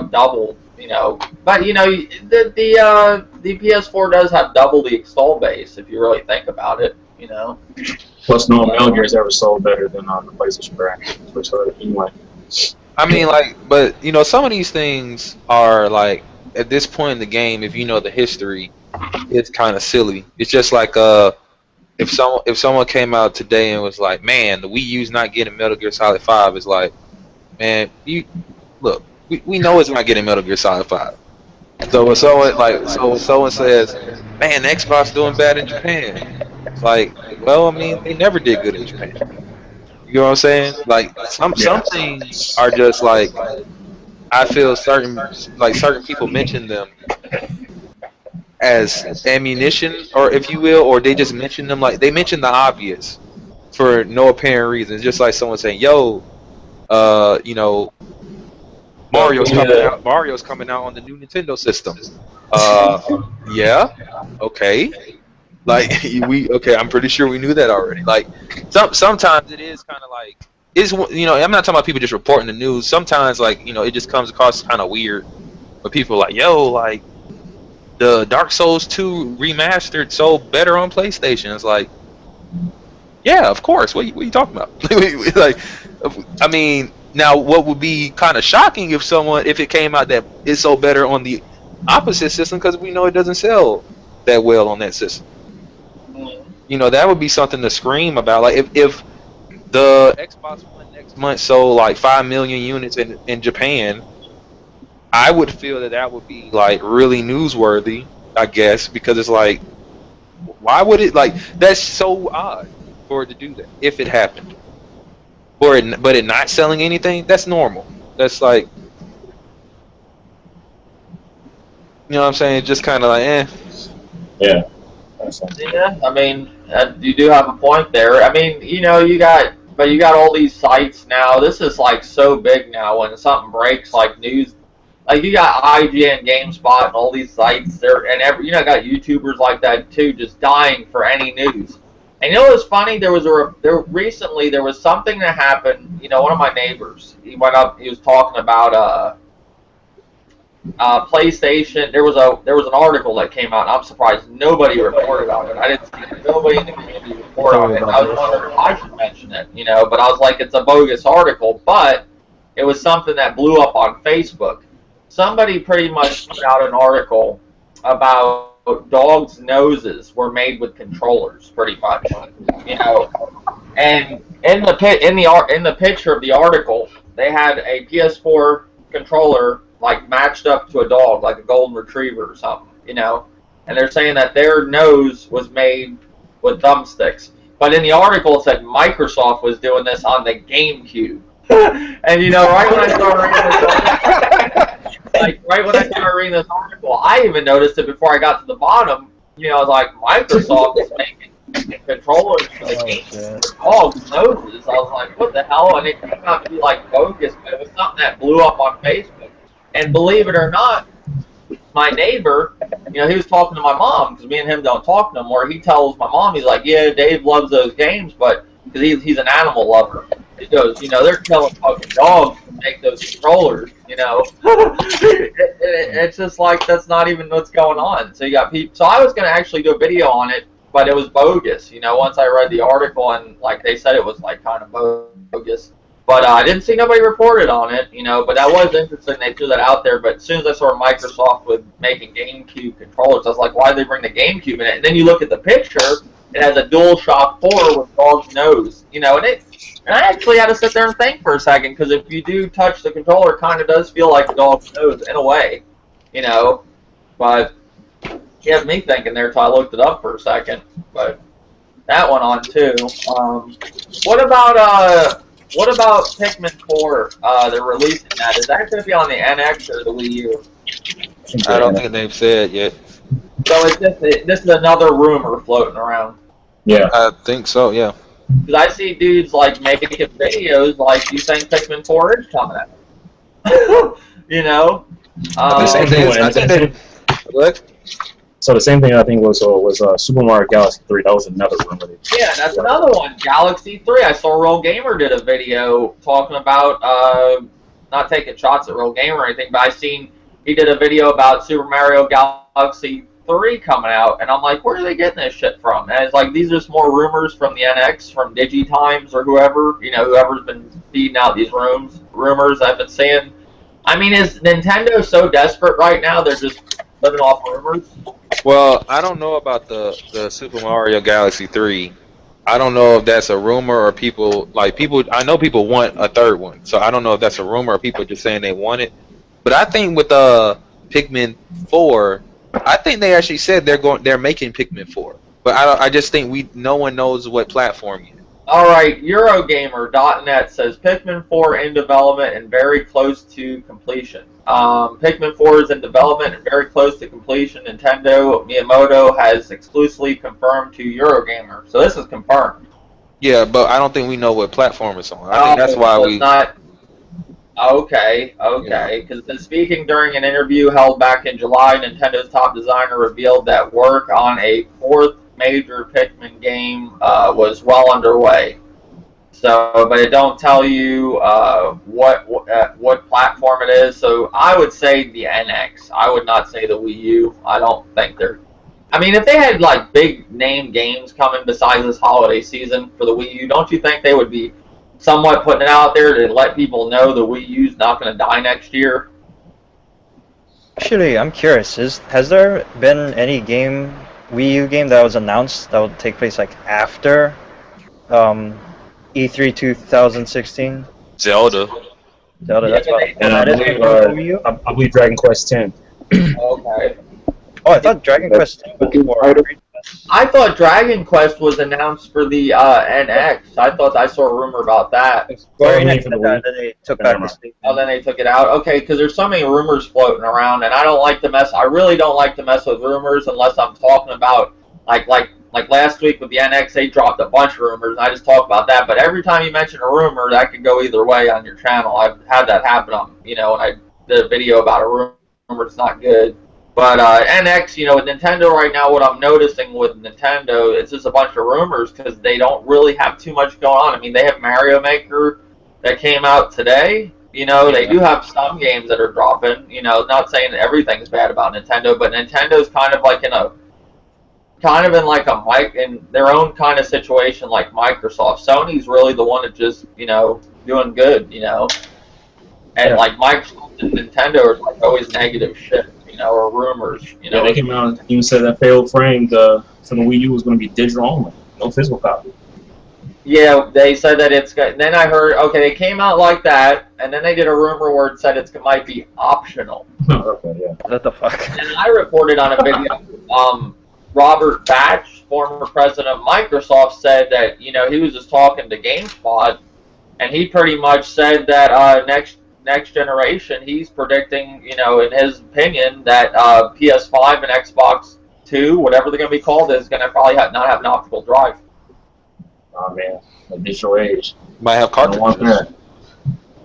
double, but, the PS4 does have double the install base, if you really think about it, Plus, no Metal Gear has ever sold better than on the PlayStation brand. Anyway. I mean, but some of these things are like at this point in the game, if you know the history, it's kind of silly. It's just like if someone came out today and was like, "Man, the Wii U's not getting Metal Gear Solid 5," it's like, man, we know it's not getting Metal Gear Solid 5. So when someone says, "Man, Xbox doing bad in Japan," it's like, well, I mean, they never did good in Japan. You know what I'm saying? Like some things are just like, I feel certain people mention them as ammunition, or if you will, or they just mention them like they mention the obvious for no apparent reason. It's just like someone saying, "Yo, Mario's coming out on the new Nintendo system." Yeah, okay. Like I'm pretty sure we knew that already. Like sometimes it is kind of like I'm not talking about people just reporting the news. Sometimes it just comes across kind of weird, but people are like, "Yo, like the Dark Souls 2 remastered sold better on PlayStation. It's like, yeah, of course. What are you talking about? Like, I mean, now what would be kind of shocking if it came out that it sold better on the opposite system, because we know it doesn't sell that well on that system. You know, that would be something to scream about. Like if the Xbox One next month sold like 5 million units in Japan, I would feel that would be like really newsworthy, I guess, because it's like, why would it, like, that's so odd for it to do that if it happened. But it not selling anything, that's normal. That's like, you know what I'm saying? It's just kind of like, Yeah. Yeah, I mean, you do have a point there. I mean, you know, you got all these sites now. This is like so big now. When something breaks, like news, like you got IGN, GameSpot, and all these sites there, and got YouTubers like that too, just dying for any news. And you know what's funny? Recently there was something that happened. You know, one of my neighbors, he went up, he was talking about PlayStation. There was an article that came out, and I'm surprised nobody reported on it. I didn't see nobody in the community report on it. I was wondering if I should mention it, you know, but I was like, it's a bogus article, but it was something that blew up on Facebook. Somebody pretty much put out an article about dogs' noses were made with controllers, pretty much, you know. And in the picture of the article, they had a PS4 controller like matched up to a dog, like a golden retriever or something, you know. And they're saying that their nose was made with thumbsticks. But in the article, it said Microsoft was doing this on the GameCube. And you know, right when I started reading this article, I even noticed it before I got to the bottom. You know, I was like, Microsoft is making controllers for the game for dogs' noses. I was like, what the hell? And it came out to be like bogus, but it was something that blew up on Facebook. And believe it or not, my neighbor, you know, he was talking to my mom, because me and him don't talk no more. He tells my mom, he's like, yeah, Dave loves those games, but because he's an animal lover. He goes, you know, they're killing fucking dogs to make those controllers, you know. It's just like, that's not even what's going on. So you got people. So I was going to actually do a video on it, but it was bogus, you know, once I read the article, and like they said it was like kind of bogus. But I didn't see nobody reported on it, you know, but that was interesting. They threw that out there. But as soon as I saw Microsoft with making GameCube controllers, I was like, why did they bring the GameCube in it? And then you look at the picture, it has a DualShock 4 with dog's nose, you know, and I actually had to sit there and think for a second, because if you do touch the controller, it kind of does feel like a dog's nose in a way, you know. But he has me thinking there until I looked it up for a second. But that went on too. What about Pikmin 4? They're releasing that. Is that going to be on the NX or the Wii U? I don't think they've said yet. So it's just this is another rumor floating around. Yeah, I think so. Yeah. Because I see dudes like making videos like, you think Pikmin 4 is coming out? You know. The same thing. What? So the same thing I think was Super Mario Galaxy 3. That was another rumor. Yeah, that's another one. Galaxy 3. I saw Real Gamer did a video talking about, not taking shots at Real Gamer or anything, but I seen he did a video about Super Mario Galaxy 3 coming out, and I'm like, where are they getting this shit from? And it's like, these are just more rumors from the NX, from DigiTimes or whoever, you know, whoever's been feeding out these rumors I've been seeing. I mean, is Nintendo so desperate right now they're just living off rumors? Well, I don't know about the Super Mario Galaxy 3. I don't know if that's a rumor or people. I know people want a third one, so I don't know if that's a rumor or people just saying they want it. But I think with Pikmin 4, I think they actually said they're making Pikmin 4. But I just think no one knows what platform yet. All right, Eurogamer.net says Pikmin 4 in development and very close to completion. Pikmin 4 is in development and very close to completion. Nintendo Miyamoto has exclusively confirmed to Eurogamer. So this is confirmed. Yeah, but I don't think we know what platform it's on. I think that's why we... Not... Okay. Because speaking during an interview held back in July, Nintendo's top designer revealed that work on a fourth major Pikmin game was well underway. So, but it don't tell you what platform it is. So I would say the NX. I would not say the Wii U. I don't think they're. I mean, if they had like big name games coming besides this holiday season for the Wii U, don't you think they would be somewhat putting it out there to let people know the Wii U's not going to die next year? Actually, I'm curious. Has there been any Wii U game that was announced that would take place like after E3 2016? Zelda. Zelda, that's about And I that is believe, for Wii U? I believe Dragon Quest X. Okay. Oh, I thought Dragon Quest 2 was for. I thought Dragon Quest was announced for the NX. I thought I saw a rumor about that. Square Well, Enix for said the that, Wii. then they took back the statement. Oh, then they took it out. Okay, because there's so many rumors floating around, and I don't like to mess. I really don't like to mess with rumors unless I'm talking about like last week with the NX. They dropped a bunch of rumors, and I just talk about that. But every time you mention a rumor, that could go either way on your channel. I've had that happen on, when I did a video about a rumor. It's not good. But NX, with Nintendo right now, what I'm noticing with Nintendo is just a bunch of rumors because they don't really have too much going on. I mean, they have Mario Maker that came out today. They do have some games that are dropping. Not saying that everything's bad about Nintendo, but Nintendo's kind of in their own kind of situation like Microsoft. Sony's really the one that just doing good. And like Microsoft and Nintendo are like always negative shit. Or rumors. Yeah, they came out and even said that failed frame for the Wii U was going to be digital only, no physical copy. Yeah, they said that it's good. Then I heard, okay, they came out like that, and then they did a rumor where it said it might be optional. Okay, yeah. What the fuck? And I reported on a video, Robert Batch, former president of Microsoft, said that, he was just talking to GameSpot, and he pretty much said that next generation, he's predicting, in his opinion, that PS5 and Xbox 2, whatever they're going to be called, is going to probably not have an optical drive. Oh man, the digital age. Might have I don't want cartridges.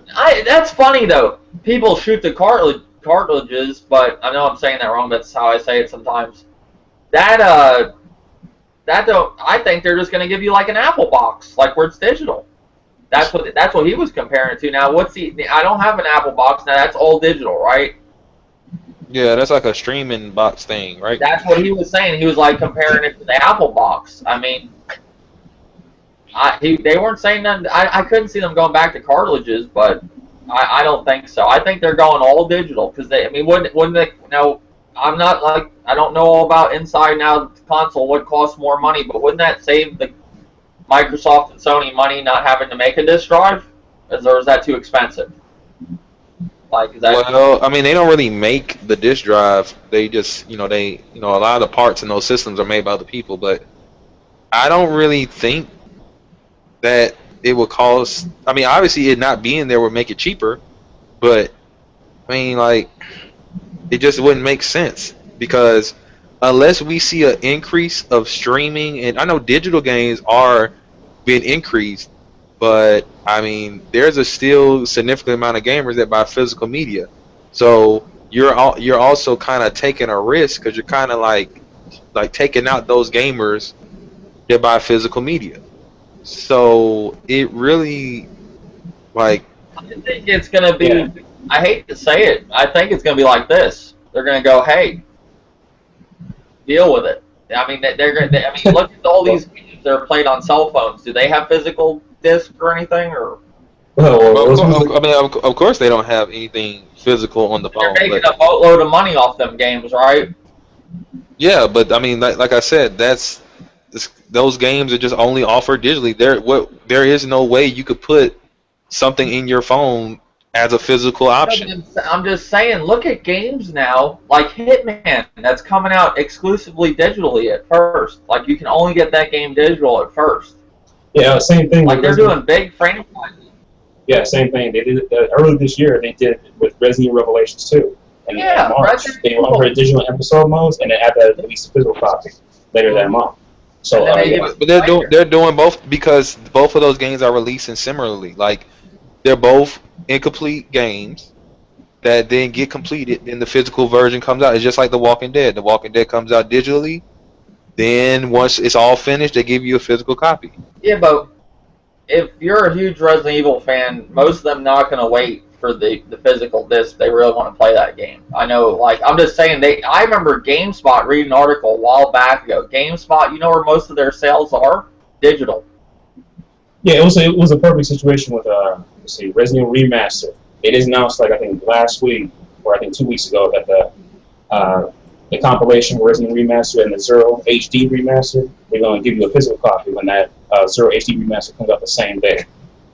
that. That's funny though. People shoot the cartridges, but I know I'm saying that wrong. That's how I say it sometimes. I think they're just going to give you like an Apple box, like where it's digital. That's what he was comparing it to. Now, I don't have an Apple box. Now, that's all digital, right? Yeah, that's like a streaming box thing, right? That's what he was saying. He was like comparing it to the Apple box. I mean, they weren't saying nothing. I couldn't see them going back to cartridges, but I don't think so. I think they're going all digital because wouldn't they? I'm not I don't know all about inside now console what costs more money, but wouldn't that save the Microsoft and Sony money not having to make a disk drive, or is that too expensive? Well, I mean, they don't really make the disk drive. They just, a lot of the parts in those systems are made by other people. But I don't really think that it would cost. I mean, obviously, it not being there would make it cheaper, but I mean, it just wouldn't make sense because unless we see an increase of streaming, and I know digital games are being increased, but I mean, there's a still significant amount of gamers that buy physical media. So you're also kind of taking a risk because you're kind of like taking out those gamers that buy physical media. So it really I think it's gonna be. Yeah. I hate to say it. I think it's gonna be like this. They're gonna go, hey, deal with it. I mean, look at all these games that are played on cell phones. Do they have physical disc or anything, or? Of course they don't have anything physical on the phone. They're making a boatload of money off them games, right? Yeah, but I mean, like I said, those games are just only offered digitally. There is no way you could put something in your phone as a physical option. I'm just saying, look at games now, like Hitman, that's coming out exclusively digitally at first. Like, you can only get that game digital at first. Yeah, same thing. Like, they're doing big franchises. Yeah, same thing. They did it early this year. They did it with Resident Evil Revelations 2. And in March, they offered digital episode modes, and they had that at least physical copy later that month. So, but they're doing both because both of those games are releasing similarly. Like, they're both incomplete games that then get completed, then the physical version comes out. It's just like The Walking Dead. The Walking Dead comes out digitally, then once it's all finished, they give you a physical copy. Yeah, but if you're a huge Resident Evil fan, most of them not going to wait for the physical disc. They really want to play that game. I know, like, I'm just saying, I remember GameSpot reading an article a while back ago. GameSpot, you know where most of their sales are? Digital. Yeah, it was a perfect situation with let's see, Resident Evil Remaster. It is announced, like, I think last week or I think 2 weeks ago, that the compilation Resident Evil Remaster and the Zero HD Remaster, they're going to give you a physical copy when that Zero HD Remaster comes out the same day.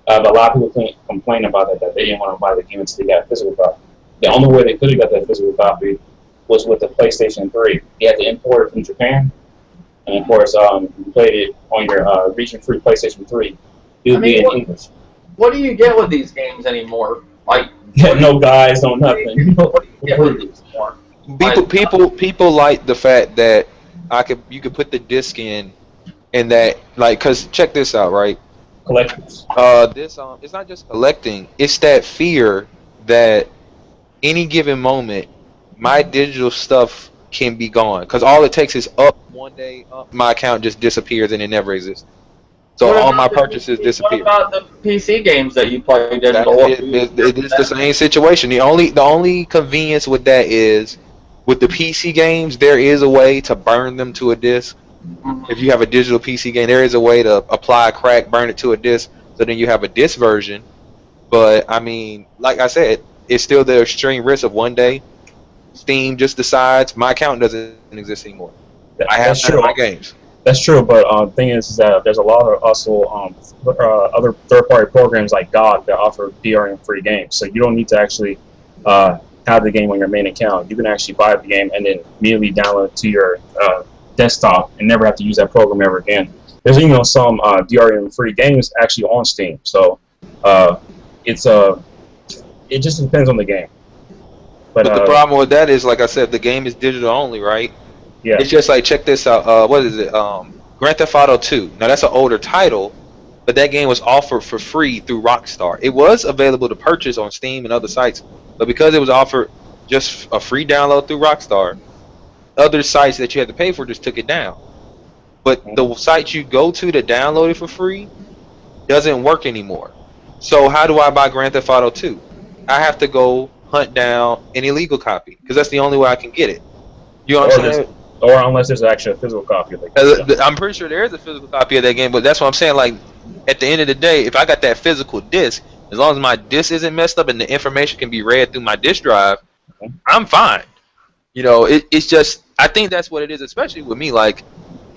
But a lot of people complain about that they didn't want to buy the game until they got a physical copy. The only way they could have got that physical copy was with the PlayStation 3. You had to import it from Japan, and of course, you played it on your region-free PlayStation 3. It would be in English. What do you get with these games anymore? Like, no guides, no nothing. What do you get with these anymore? People like the fact that you could put the disc in, and that, like, cause check this out, right? Collectors. It's not just collecting. It's that fear that any given moment, my digital stuff can be gone. Cause all it takes is up one day, my account just disappears and it never exists. So all my purchases disappear. What about the PC games that you play digital? It's the same situation. The only convenience with that is, with the PC games, there is a way to burn them to a disc. If you have a digital PC game, there is a way to apply a crack, burn it to a disc, so then you have a disc version. But I mean, like I said, it's still the extreme risk of one day Steam just decides my account doesn't exist anymore. I have none of my games. That's true, but the thing is that there's a lot of also other third-party programs like GOG that offer DRM-free games. So you don't need to actually have the game on your main account. You can actually buy the game and then immediately download it to your desktop and never have to use that program ever again. There's even some DRM-free games actually on Steam. So it just depends on the game. But the problem with that is, like I said, the game is digital only, right? Yeah. It's just like, check this out. What is it? Grand Theft Auto 2. Now that's an older title, but that game was offered for free through Rockstar. It was available to purchase on Steam and other sites, but because it was offered just a free download through Rockstar, other sites that you had to pay for just took it down. But the site you go to download it for free doesn't work anymore. So how do I buy Grand Theft Auto 2? I have to go hunt down an illegal copy, because that's the only way I can get it. You know what I'm saying? Or unless there's actually a physical copy of it. I'm pretty sure there is a physical copy of that game, but that's what I'm saying. Like, at the end of the day, if I got that physical disc, as long as my disc isn't messed up and the information can be read through my disc drive, I'm fine. You know, it's just, I think that's what it is, especially with me. Like,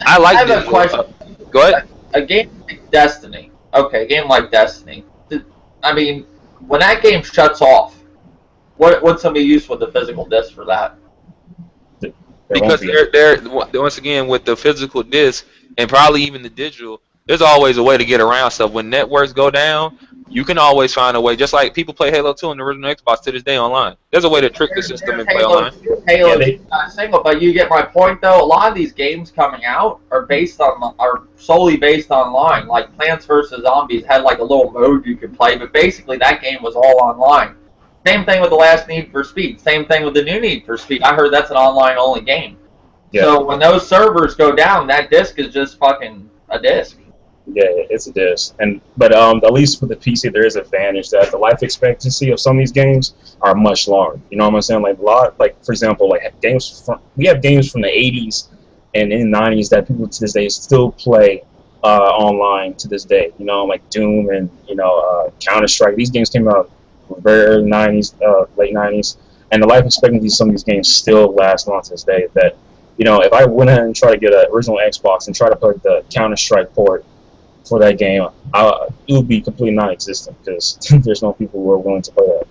I have a question. Go ahead. A game like Destiny. Okay, a game like Destiny. I mean, when that game shuts off, what's going to be used with the physical disc for that? Because they're once again, with the physical disc and probably even the digital, there's always a way to get around stuff. When networks go down, you can always find a way. Just like people play Halo 2 on the original Xbox to this day online. There's a way to trick the system and play online. Halo is not single, but you get my point though. A lot of these games coming out are solely based online. Like Plants vs Zombies had like a little mode you could play, but basically that game was all online. Same thing with the last Need for Speed. Same thing with the new Need for Speed. I heard that's an online-only game. Yeah. So when those servers go down, that disc is just fucking a disc. Yeah, it's a disc. But at least with the PC, there is an advantage that the life expectancy of some of these games are much longer. You know what I'm saying? Like for example, we have games from the 80s and in the 90s that people to this day still play online to this day. You know, like Doom and Counter-Strike. These games came out very early 90s, late 90s, and the life expectancy of some of these games still lasts on to this day. That, if I went ahead and tried to get an original Xbox and try to put the Counter-Strike port for that game, it would be completely non-existent because there's no people who are willing to play that.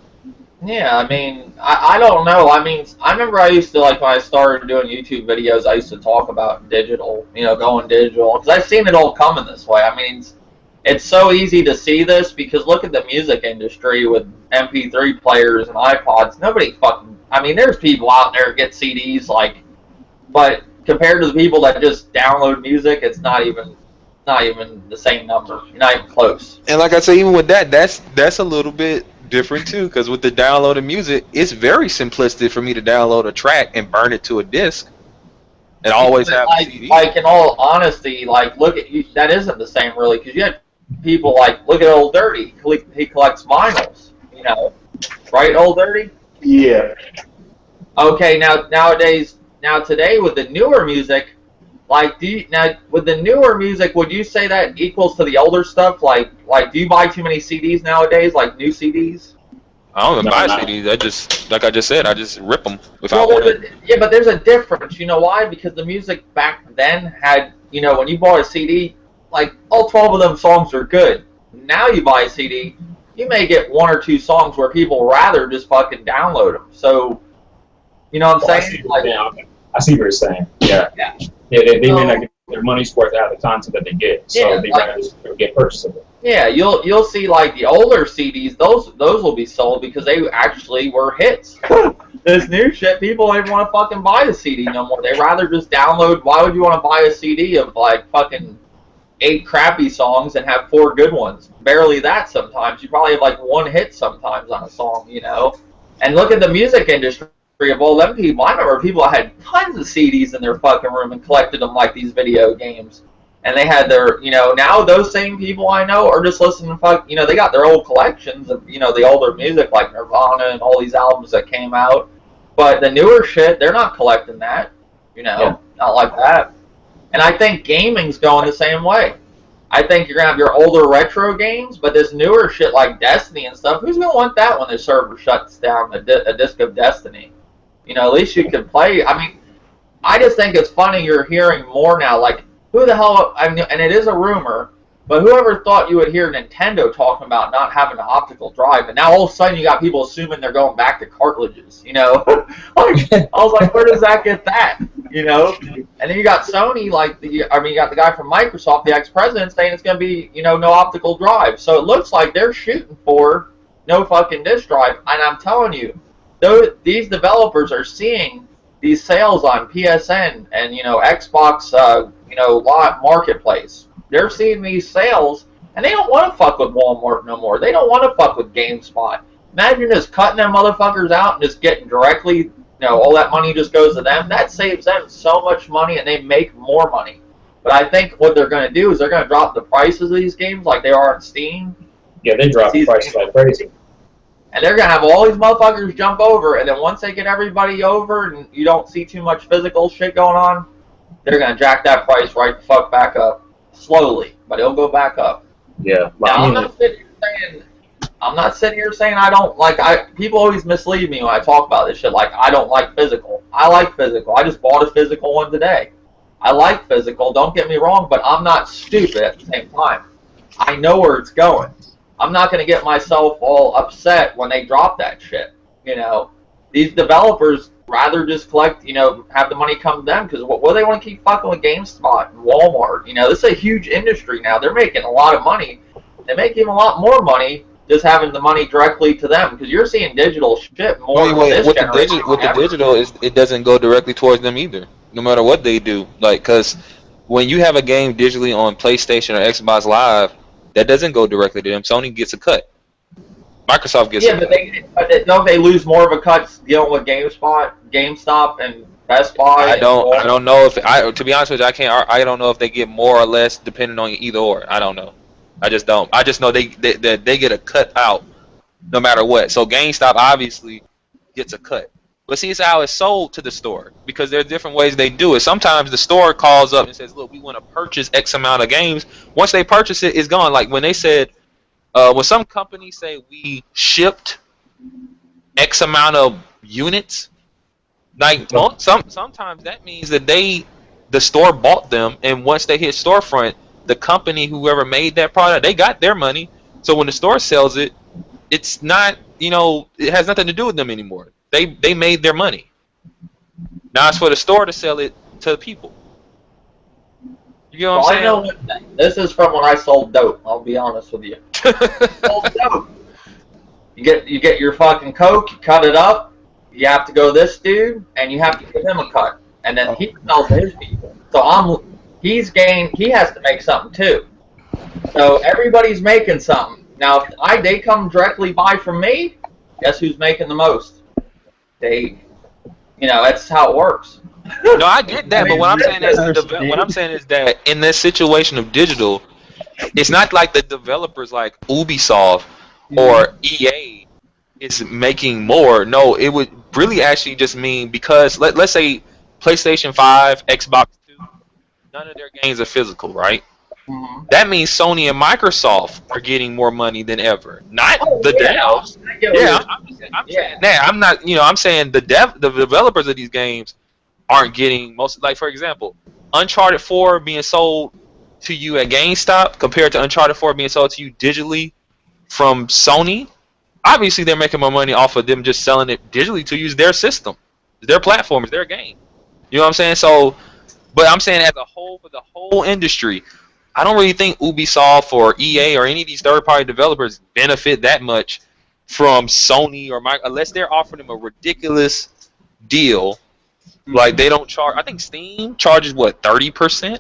Yeah, I mean, I don't know. I mean, I remember I used to, like, when I started doing YouTube videos, I used to talk about digital, going digital, because I've seen it all coming this way. I mean, it's so easy to see this because look at the music industry with MP3 players and iPods. Nobody there's people out there that get CDs, but compared to the people that just download music, it's not even the same number. You're not even close. And like I say, even with that's a little bit different too, because with the downloaded music, it's very simplistic for me to download a track and burn it to a disc. And always have a CD. Like, in all honesty, look at you. That isn't the same, really, because you had people like, look at Old Dirty. He collects vinyls, you know, right, Old Dirty? Yeah. Okay, now today with the newer music, like, with the newer music, would you say that equals to the older stuff? Like, do you buy too many CDs nowadays, like new CDs? I don't even No, buy no. CDs. I just, like I just said, I just rip them if I Well, want it. yeah, but there's a difference. You know why? Because the music back then had, you know, when you bought a CD, like, all 12 of them songs are good. Now you buy a CD, you may get one or two songs where people rather just fucking download them. So, you know what I'm saying? I see what you're saying. Yeah. Yeah. They may not get their money's worth out of the content that they get, so Yeah, they like- rather just get purchase of it. Yeah, you'll see like the older CDs, those will be sold because they actually were hits. This new shit, people don't even want to fucking buy the CD no more. They rather just download. Why would you want to buy a CD of like fucking 8 crappy songs and have 4 good ones? Barely that sometimes. You probably have like 1 hit sometimes on a song, you know. And look at the music industry of all them people. I remember people that had tons of CDs in their fucking room and collected them like these video games. And they had their, you know, now those same people I know are just listening to you know, they got their old collections of, you know, the older music like Nirvana and all these albums that came out. But the newer shit, they're not collecting that, you know, not like that. And I think gaming's going the same way. I think you're going to have your older retro games, but this newer shit like Destiny and stuff, who's going to want that when the server shuts down a disc of Destiny? You know, at least you can play. I mean, I just think it's funny you're hearing more now, like, who the hell, I mean, and it is a rumor, but whoever thought you would hear Nintendo talking about not having an optical drive, and now all of a sudden you got people assuming they're going back to cartridges, you know? Like, I was like, where does that get that, you know? And then you got Sony, like, you got the guy from Microsoft, the ex-president, saying it's going to be, you know, no optical drive. So it looks like they're shooting for no fucking disk drive, and I'm telling you, these developers are seeing these sales on PSN and, you know, Xbox, you know, lot marketplace. They're seeing these sales, and they don't want to fuck with Walmart no more. They don't want to fuck with GameSpot. Imagine just cutting them motherfuckers out and just getting directly, you know, all that money just goes to them. That saves them so much money, and they make more money. But I think what they're going to do is they're going to drop the prices of these games like they are on Steam. Yeah, they drop the prices like crazy. And they're going to have all these motherfuckers jump over, and then once they get everybody over and you don't see too much physical shit going on, they're going to jack that price right the fuck back up. Slowly, but it'll go back up. Yeah. Now, I'm not sitting here saying I don't, like, people always mislead me when I talk about this shit, like, I don't like physical. I like physical. I just bought a physical one today. I like physical, don't get me wrong, but I'm not stupid at the same time. I know where it's going. I'm not going to get myself all upset when they drop that shit. You know, these developers rather just collect, you know, have the money come to them because what do they want to keep fucking with GameSpot and Walmart? You know, this is a huge industry now. They're making a lot of money. They make even a lot more money just having the money directly to them because you're seeing digital shit more. With the digital, it doesn't go directly towards them either. No matter what they do, like, because when you have a game digitally on PlayStation or Xbox Live, that doesn't go directly to them. Sony gets a cut. Microsoft gets a cut. But don't they lose more of a cut dealing with GameStop, and Best Buy? I don't know if to be honest with you, I don't know if they get more or less depending on either or. I don't know. I just don't. I just know they get a cut out no matter what. So GameStop obviously gets a cut. But see, it's how it's sold to the store because there are different ways they do it. Sometimes the store calls up and says, "Look, we want to purchase X amount of games." Once they purchase it, it's gone. Like when they said, when some companies say we shipped X amount of units, like sometimes that means that the store bought them, and once they hit storefront, the company whoever made that product, they got their money. So when the store sells it, it's not, you know, it has nothing to do with them anymore. They made their money. Now it's for the store to sell it to the people. You know what I'm saying? I know this is from when I sold dope. I'll be honest with you. Sold dope. You get your fucking coke, you cut it up. You have to go this dude, and you have to give him a cut, and then he sells to his people. So he has to make something too. So everybody's making something. Now if they come directly buy from me, guess who's making the most? You know, that's how it works. No, I get that, but what I'm saying is that in this situation of digital, it's not like the developers like Ubisoft or EA is making more. No, it would really actually just mean because let's say PlayStation 5, Xbox 2, none of their games are physical, right? Mhm. That means Sony and Microsoft are getting more money than ever. Not Oh, the yeah, devs. I get what Yeah, you're I'm yeah. saying that. I'm not, I'm saying the developers of these games aren't getting most. Like for example, Uncharted 4 being sold to you at GameStop compared to Uncharted 4 being sold to you digitally from Sony. Obviously, they're making more money off of them just selling it digitally to use their system, their platform, it's their game. You know what I'm saying? So, but I'm saying as a whole for the whole industry, I don't really think Ubisoft or EA or any of these third-party developers benefit that much from Sony or Microsoft unless they're offering them a ridiculous deal. Like they don't charge. I think Steam charges what 30%,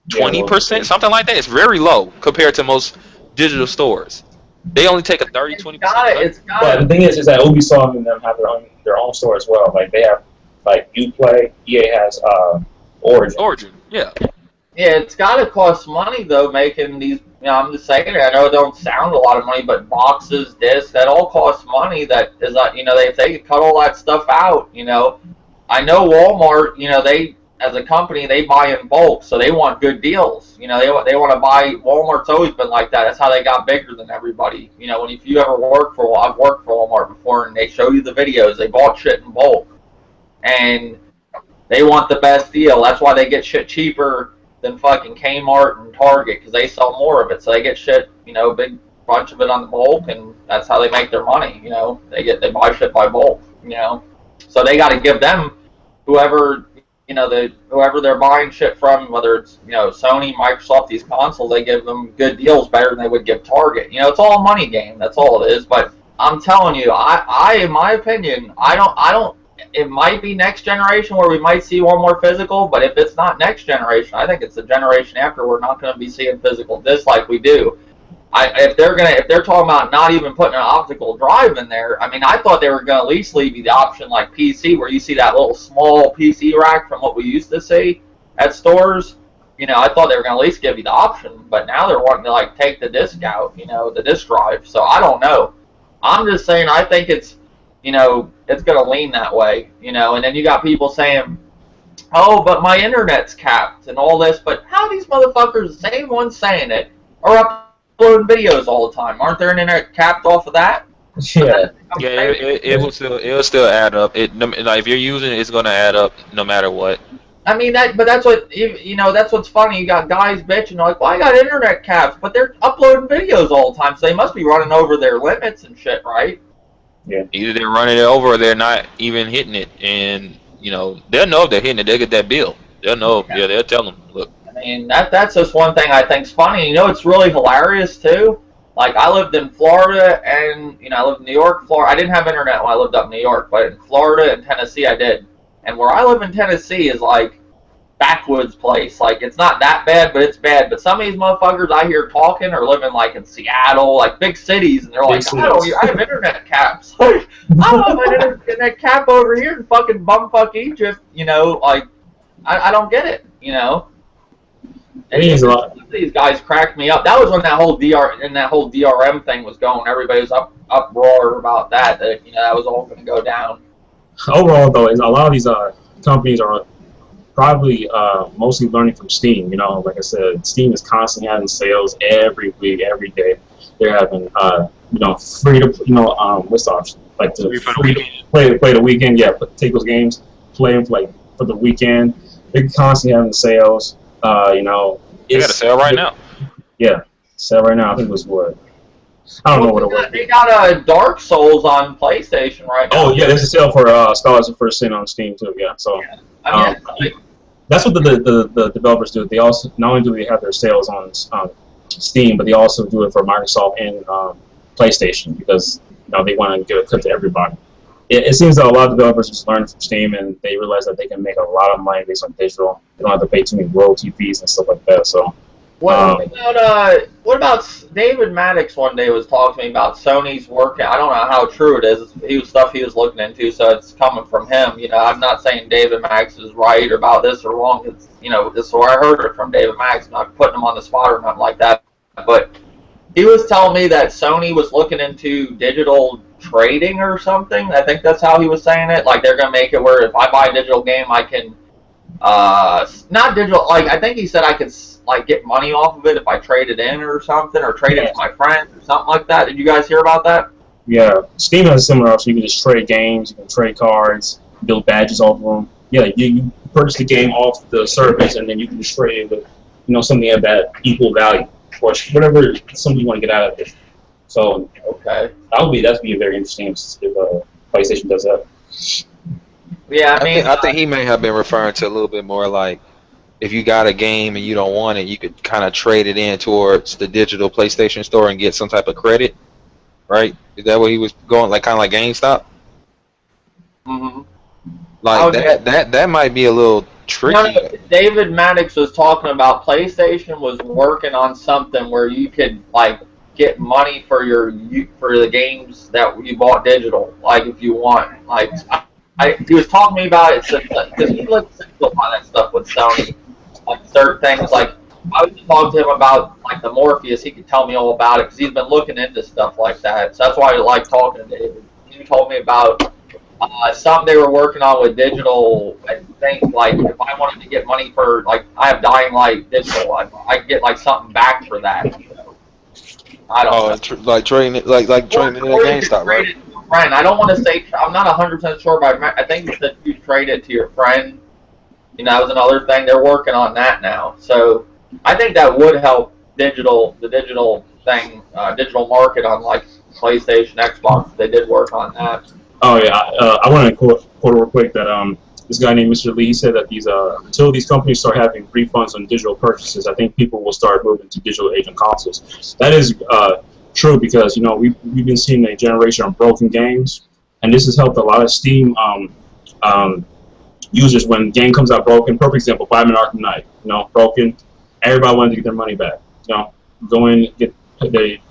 Yeah, well, 20%, something like that. It's very low compared to most digital stores. They only take a 30, 20% cut. but the thing is that Ubisoft and them have their own store as well. Like they have like Uplay, EA has Origin. Yeah. Yeah, it's got to cost money though. Making these, I'm just saying it. I know it don't sound a lot of money, but boxes, discs, that all costs money. That is like, if they could cut all that stuff out, I know Walmart, they as a company they buy in bulk, so they want good deals. They want to buy. Walmart's always been like that. That's how they got bigger than everybody. If you ever work for, I've worked for Walmart before, and they show you the videos. They bought shit in bulk, and they want the best deal. That's why they get shit cheaper than fucking Kmart and Target, because they sell more of it. So they get shit, big bunch of it on the bulk, and that's how they make their money. They buy shit by bulk. So they got to give them whoever whoever they're buying shit from, whether it's Sony, Microsoft, these consoles, they give them good deals better than they would give Target. It's all a money game. That's all it is. But I'm telling you, I in my opinion, I don't. It might be next generation where we might see one more physical, but if it's not next generation, I think it's the generation after we're not going to be seeing physical discs like we do. If they're talking about not even putting an optical drive in there, I thought they were going to at least leave you the option like PC, where you see that little small PC rack from what we used to see at stores. I thought they were going to at least give you the option, but now they're wanting to like take the disc out, the disc drive. So I don't know. I'm just saying I think it's going to lean that way, and then you got people saying, oh, but my internet's capped and all this, but how these motherfuckers, the same ones saying it, are uploading videos all the time? Aren't their internet capped off of that? Yeah. It will still add up. Like if you're using it, it's going to add up no matter what. But that's what, that's what's funny. You got guys bitching like, well, I got internet caps, but they're uploading videos all the time, so they must be running over their limits and shit, right? Yeah. Either they're running it over or they're not even hitting it, and they'll know if they're hitting it. They'll get that bill. They'll know. Yeah, they'll tell them. Look. That's just one thing I think's funny. It's really hilarious too. Like I lived in Florida, and I lived in New York, Florida. I didn't have internet when I lived up in New York, but in Florida and Tennessee I did. And where I live in Tennessee is like backwoods place. Like it's not that bad, but it's bad. But some of these motherfuckers I hear talking are living like in Seattle, like big cities, and they're like, I have internet caps. Like, I don't have an internet cap over here in fucking bumfuck Egypt. Like I don't get it. And these guys cracked me up. That was when that whole DRM thing was going. Everybody was uproar about that. That was all going to go down. Overall, though, is a lot of these companies are probably mostly learning from Steam. Like I said, Steam is constantly having sales every week, every day. They're having free to what's the option? Like free to play the weekend. Yeah, take those games, play them for the weekend. They're constantly having sales. They got a sale right now. Yeah, sale right now. I think it was what. I don't know what it was. They got Dark Souls on PlayStation right now. Oh yeah, there's a sale for Scholars of First Sin on Steam too. Yeah, so that's what the developers do. They also not only do they have their sales on Steam, but they also do it for Microsoft and PlayStation because they want to give a cut to everybody. It seems that a lot of developers just learn from Steam and they realize that they can make a lot of money based on digital. They don't have to pay too many royalty fees and stuff like that. So What about David Maddox one day was talking to me about Sony's working. I don't know how true it is. Stuff he was looking into, so it's coming from him. I'm not saying David Maddox is right or about this or wrong. It's this is where I heard it from David Maddox. I'm not putting him on the spot or nothing like that. But he was telling me that Sony was looking into digital trading or something. I think that's how he was saying it. Like they're gonna make it where if I buy a digital game, I can not digital. Like I think he said I could get money off of it if I trade it in or something, or trade it to my friends or something like that. Did you guys hear about that? Yeah, Steam has a similar option. You can just trade games, you can trade cards, build badges off of them. Yeah, you purchase the game off the service, and then you can just trade it with something of that equal value or whatever something you want to get out of it. So okay, that'd be very interesting if PlayStation does that. Yeah, I think he may have been referring to a little bit more like if you got a game and you don't want it, you could kind of trade it in towards the digital PlayStation Store and get some type of credit, right? Is that where he was going, like kind of like GameStop? Mm-hmm. Like that might be a little tricky. David Maddox was talking about PlayStation was working on something where you could get money for the games that you bought digital, if you want. He was talking to me about it because he looks into a lot of that stuff with Sony. Certain things, I was talking to him about the Morpheus. He could tell me all about it because he's been looking into stuff like that. So that's why I like talking to David. He told me about something they were working on with digital. I think if I wanted to get money for I have Dying Light digital, I could get something back for that. I don't know. Like trading it, like trading it at GameStop, right? Friend, I don't want to say I'm not 100% sure, but I think you said you trade it to your friend. That was another thing. They're working on that now. So I think that would help the digital thing, digital market on PlayStation, Xbox. They did work on that. Oh yeah, I want to quote real quick that this guy named Mr. Lee said that until these companies start having refunds on digital purchases, I think people will start moving to digital age consoles. That is true because we've been seeing a generation of broken games, and this has helped a lot of Steam users when the game comes out broken. Perfect example, Batman Arkham Knight. Broken. Everybody wanted to get their money back. Go in, you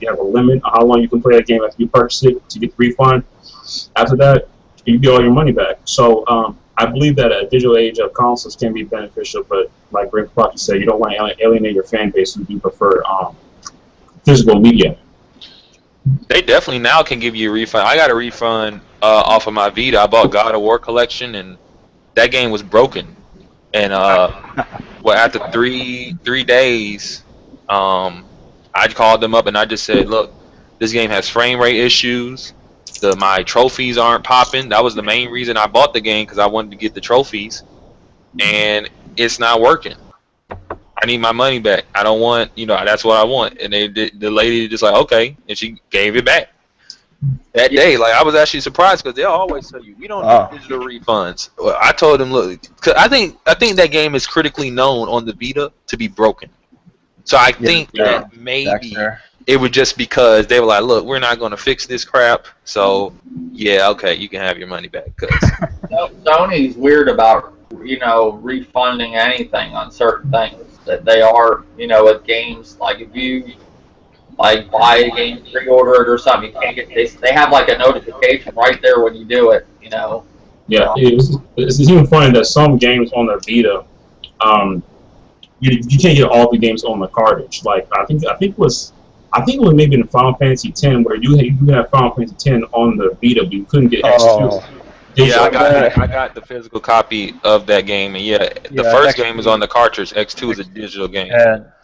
have a limit on how long you can play a game after you purchase it to get the refund. After that, you get all your money back. So I believe that a digital age of consoles can be beneficial, but like Greg Poppy said, you don't want to alienate your fan base who do prefer physical media. They definitely now can give you a refund. I got a refund off of my Vita. I bought God of War Collection, and that game was broken. And after three days, I called them up and I just said, look, this game has frame rate issues. My trophies aren't popping. That was the main reason I bought the game, because I wanted to get the trophies, and it's not working. I need my money back. I don't want, that's what I want. And the lady just okay, and she gave it back that day. I was actually surprised because they'll always tell you we don't do digital refunds. Well, I told them, look, cause I think that game is critically known on the Vita to be broken. So I think that maybe it was just because they were like, look, we're not going to fix this crap. So yeah, okay, you can have your money back. Sony's weird about refunding anything on certain things. That they are, with games, if you buy a game, pre-order it or something, you can't get they have a notification right there when you do it, Yeah, it's even funny that some games on the Vita, you can't get all the games on the cartridge. I think it was maybe in Final Fantasy X where you have Final Fantasy X on the Vita, but you couldn't get X2. Yeah, I got the physical copy of that game, and the first game is on the cartridge. X2 is a digital game.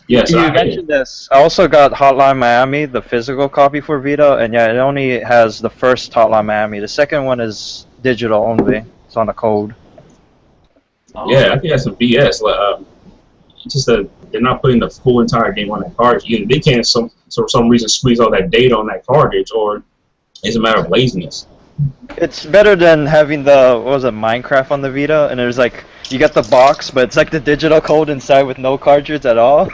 Yes, you mentioned this. I also got Hotline Miami, the physical copy for Vita, and it only has the first Hotline Miami. The second one is digital only. It's on a code. Yeah, I think that's some BS. It's just that they're not putting the full entire game on that cartridge. Either they can't, for some reason, squeeze all that data on that cartridge, or it's a matter of laziness. It's better than having Minecraft on the Vita, and there's you get the box, but it's the digital code inside with no cartridge at all.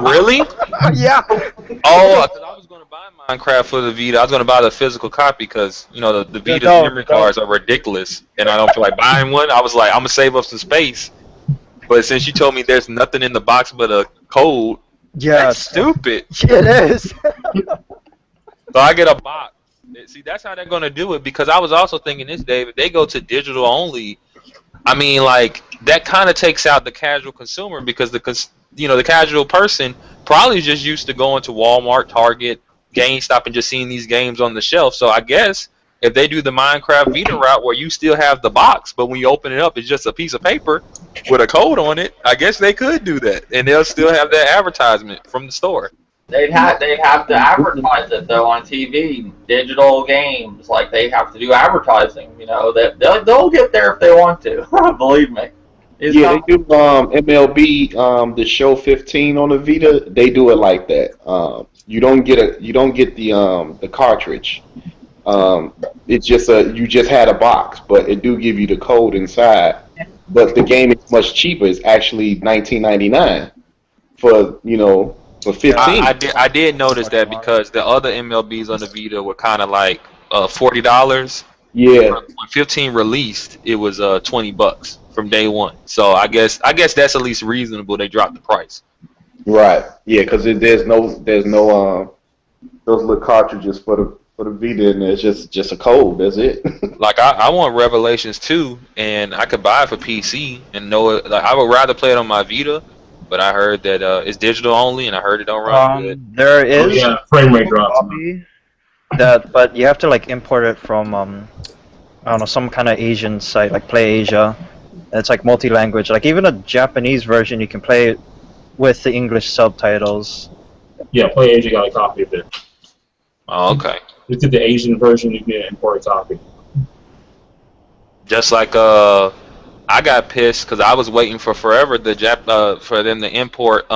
Really? Yeah. Oh, because I was going to buy Minecraft for the Vita. I was going to buy the physical copy because, the Vita's memory cards are ridiculous, and I don't feel like buying one. I was like, I'm going to save up some space. But since you told me there's nothing in the box but a code, Yeah, That's stupid. it is. So I get a box. See, that's how they're gonna do it. Because I was also thinking this, David. They go to digital only. I mean, like that kind of takes out the casual consumer because the casual person probably just used to going to Walmart, Target, GameStop, and just seeing these games on the shelf. So I guess if they do the Minecraft Vita route where you still have the box, but when you open it up, it's just a piece of paper with a code on it. I guess they could do that, and they'll still have that advertisement from the store. They'd have to advertise it though on TV, digital games. Like they have to do advertising. You know that they'll get there if they want to. Believe me. It's Yeah, not- they do MLB the show 15 on the Vita. They do it like that. You don't get the cartridge. It's just you just had a box, but it do give you the code inside. But the game is much cheaper. It's actually $19.99 for for 15. I did notice that because the other MLBs on the Vita were kind of like $40. Yeah, When 15 released, it was $20 from day one. So I guess that's at least reasonable. They dropped the price. right. Yeah, because there's no those little cartridges for the Vita, and it's just a code. That's it. Like I want Revelations 2, and I could buy it for PC and know it. Like I would rather play it on my Vita, but I heard that it's digital only, and I heard it don't run good. There is Yeah, frame rate drops. copy but you have to like import it from I don't know, some kind of Asian site like Play Asia. It's like multi-language. Like even a Japanese version, you can play it with the English subtitles. Yeah, Play Asia got a copy of it. Oh, okay. If you did the Asian version, you can import a copy. Just like I got pissed because I was waiting for forever for them to import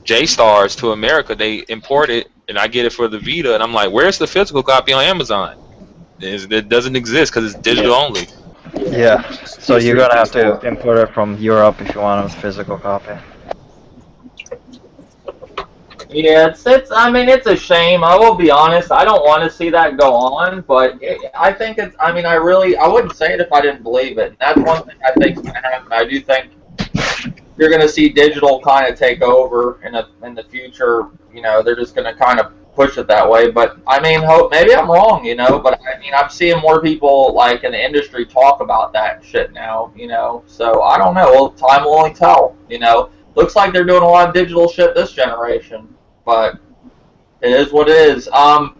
J-Stars to America. They import it, and I get it for the Vita, and I'm like, where's the physical copy on Amazon? It doesn't exist because it's digital only. Yeah. So you're gonna have to import it from Europe if you want a physical copy. Yeah, it's. I mean, it's a shame. I will be honest. I don't want to see that go on, but I think it's. I mean, I wouldn't say it if I didn't believe it. That's one thing I think is going to happen. I do think you're going to see digital kind of take over in the future. You know, they're just going to kind of push it that way. But I mean, maybe I'm wrong. You know, but I mean, I'm seeing more people like in the industry talk about that shit now. You know, so I don't know. Well, time will only tell. You know, looks like they're doing a lot of digital shit this generation. But it is what it is. Trying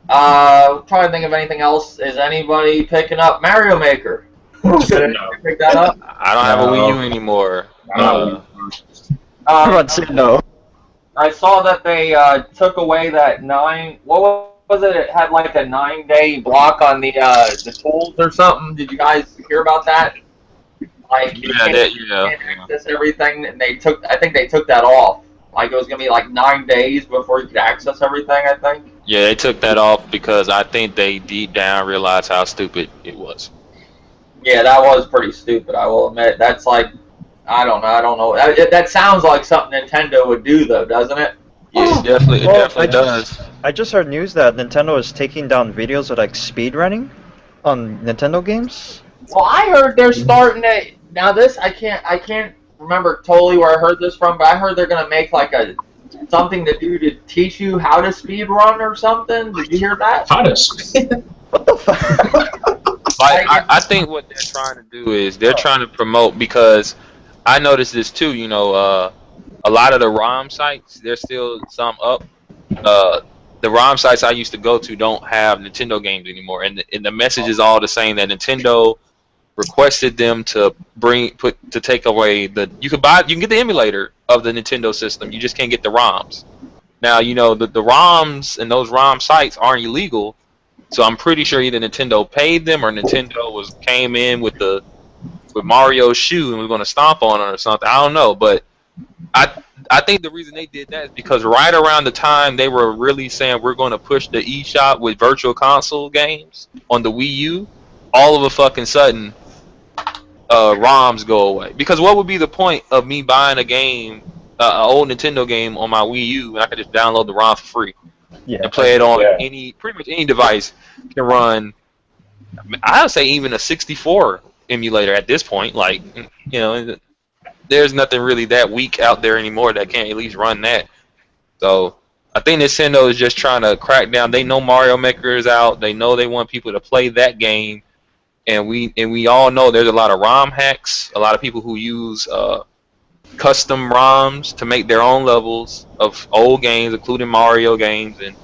to think of anything else. Is anybody picking up Mario Maker? Did anybody pick that up? I don't have a Wii U anymore. Everyone said no. I saw that they took away that what was it? It had like a 9-day block on the tools or something. Did you guys hear about that? Like you can't access everything, and I think they took that off. Like it was gonna be like 9 days before you could access everything. I think. Yeah, they took that off because I think they deep down realized how stupid it was. Yeah, that was pretty stupid. I will admit. That's like, I don't know. That sounds like something Nintendo would do, though, doesn't it? Yeah, it definitely does. I just heard news that Nintendo is taking down videos of like speedrunning on Nintendo games. Well, I heard they're starting to. Now this, I can't remember totally where I heard this from, but I heard they're gonna make like something to do to teach you how to speed run or something. Did you hear that? How to speed? What the fuck? Like, I think what they're trying to do is they're trying to promote, because I noticed this too. You know, a lot of the ROM sites, there's still some up. The ROM sites I used to go to don't have Nintendo games anymore, and the message is all the same, that Nintendo requested them to take away you can get the emulator of the Nintendo system, you just can't get the ROMs. Now, you know, the ROMs and those ROM sites aren't illegal, so I'm pretty sure either Nintendo paid them or Nintendo came in with Mario's shoe and was going to stomp on it or something. I don't know, but I think the reason they did that is because right around the time they were really saying we're going to push the eShop with virtual console games on the Wii U, all of a fucking sudden ROMs go away. Because what would be the point of me buying a game, an old Nintendo game on my Wii U, and I could just download the ROM for free and play it on pretty much any device can run. I would say even a 64 emulator at this point. Like, you know, there's nothing really that weak out there anymore that can't at least run that. So I think Nintendo is just trying to crack down. They know Mario Maker is out. They know they want people to play that game, and we all know there's a lot of ROM hacks. A lot of people who use custom ROMs to make their own levels of old games, including Mario games, and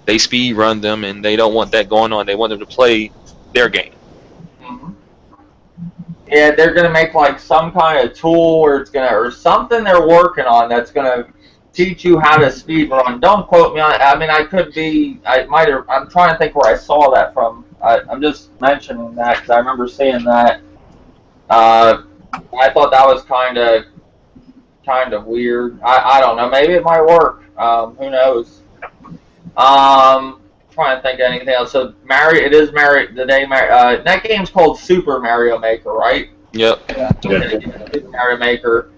they speed run them, and they don't want that going on. They want them to play their game. Mhm. Yeah, they're gonna make like some kind of tool where it's gonna, or something they're working on that's gonna teach you how to speed run. Don't quote me on it. I mean, I could be, I might have, I'm trying to think where I saw that from. I'm just mentioning that because I remember seeing that. I thought that was kind of weird. I don't know. Maybe it might work. Who knows? Trying to think of anything else. So Mario, it is Mario. The day Mario. That game's called Super Mario Maker, right? Yep. Yeah. Super Mario Maker.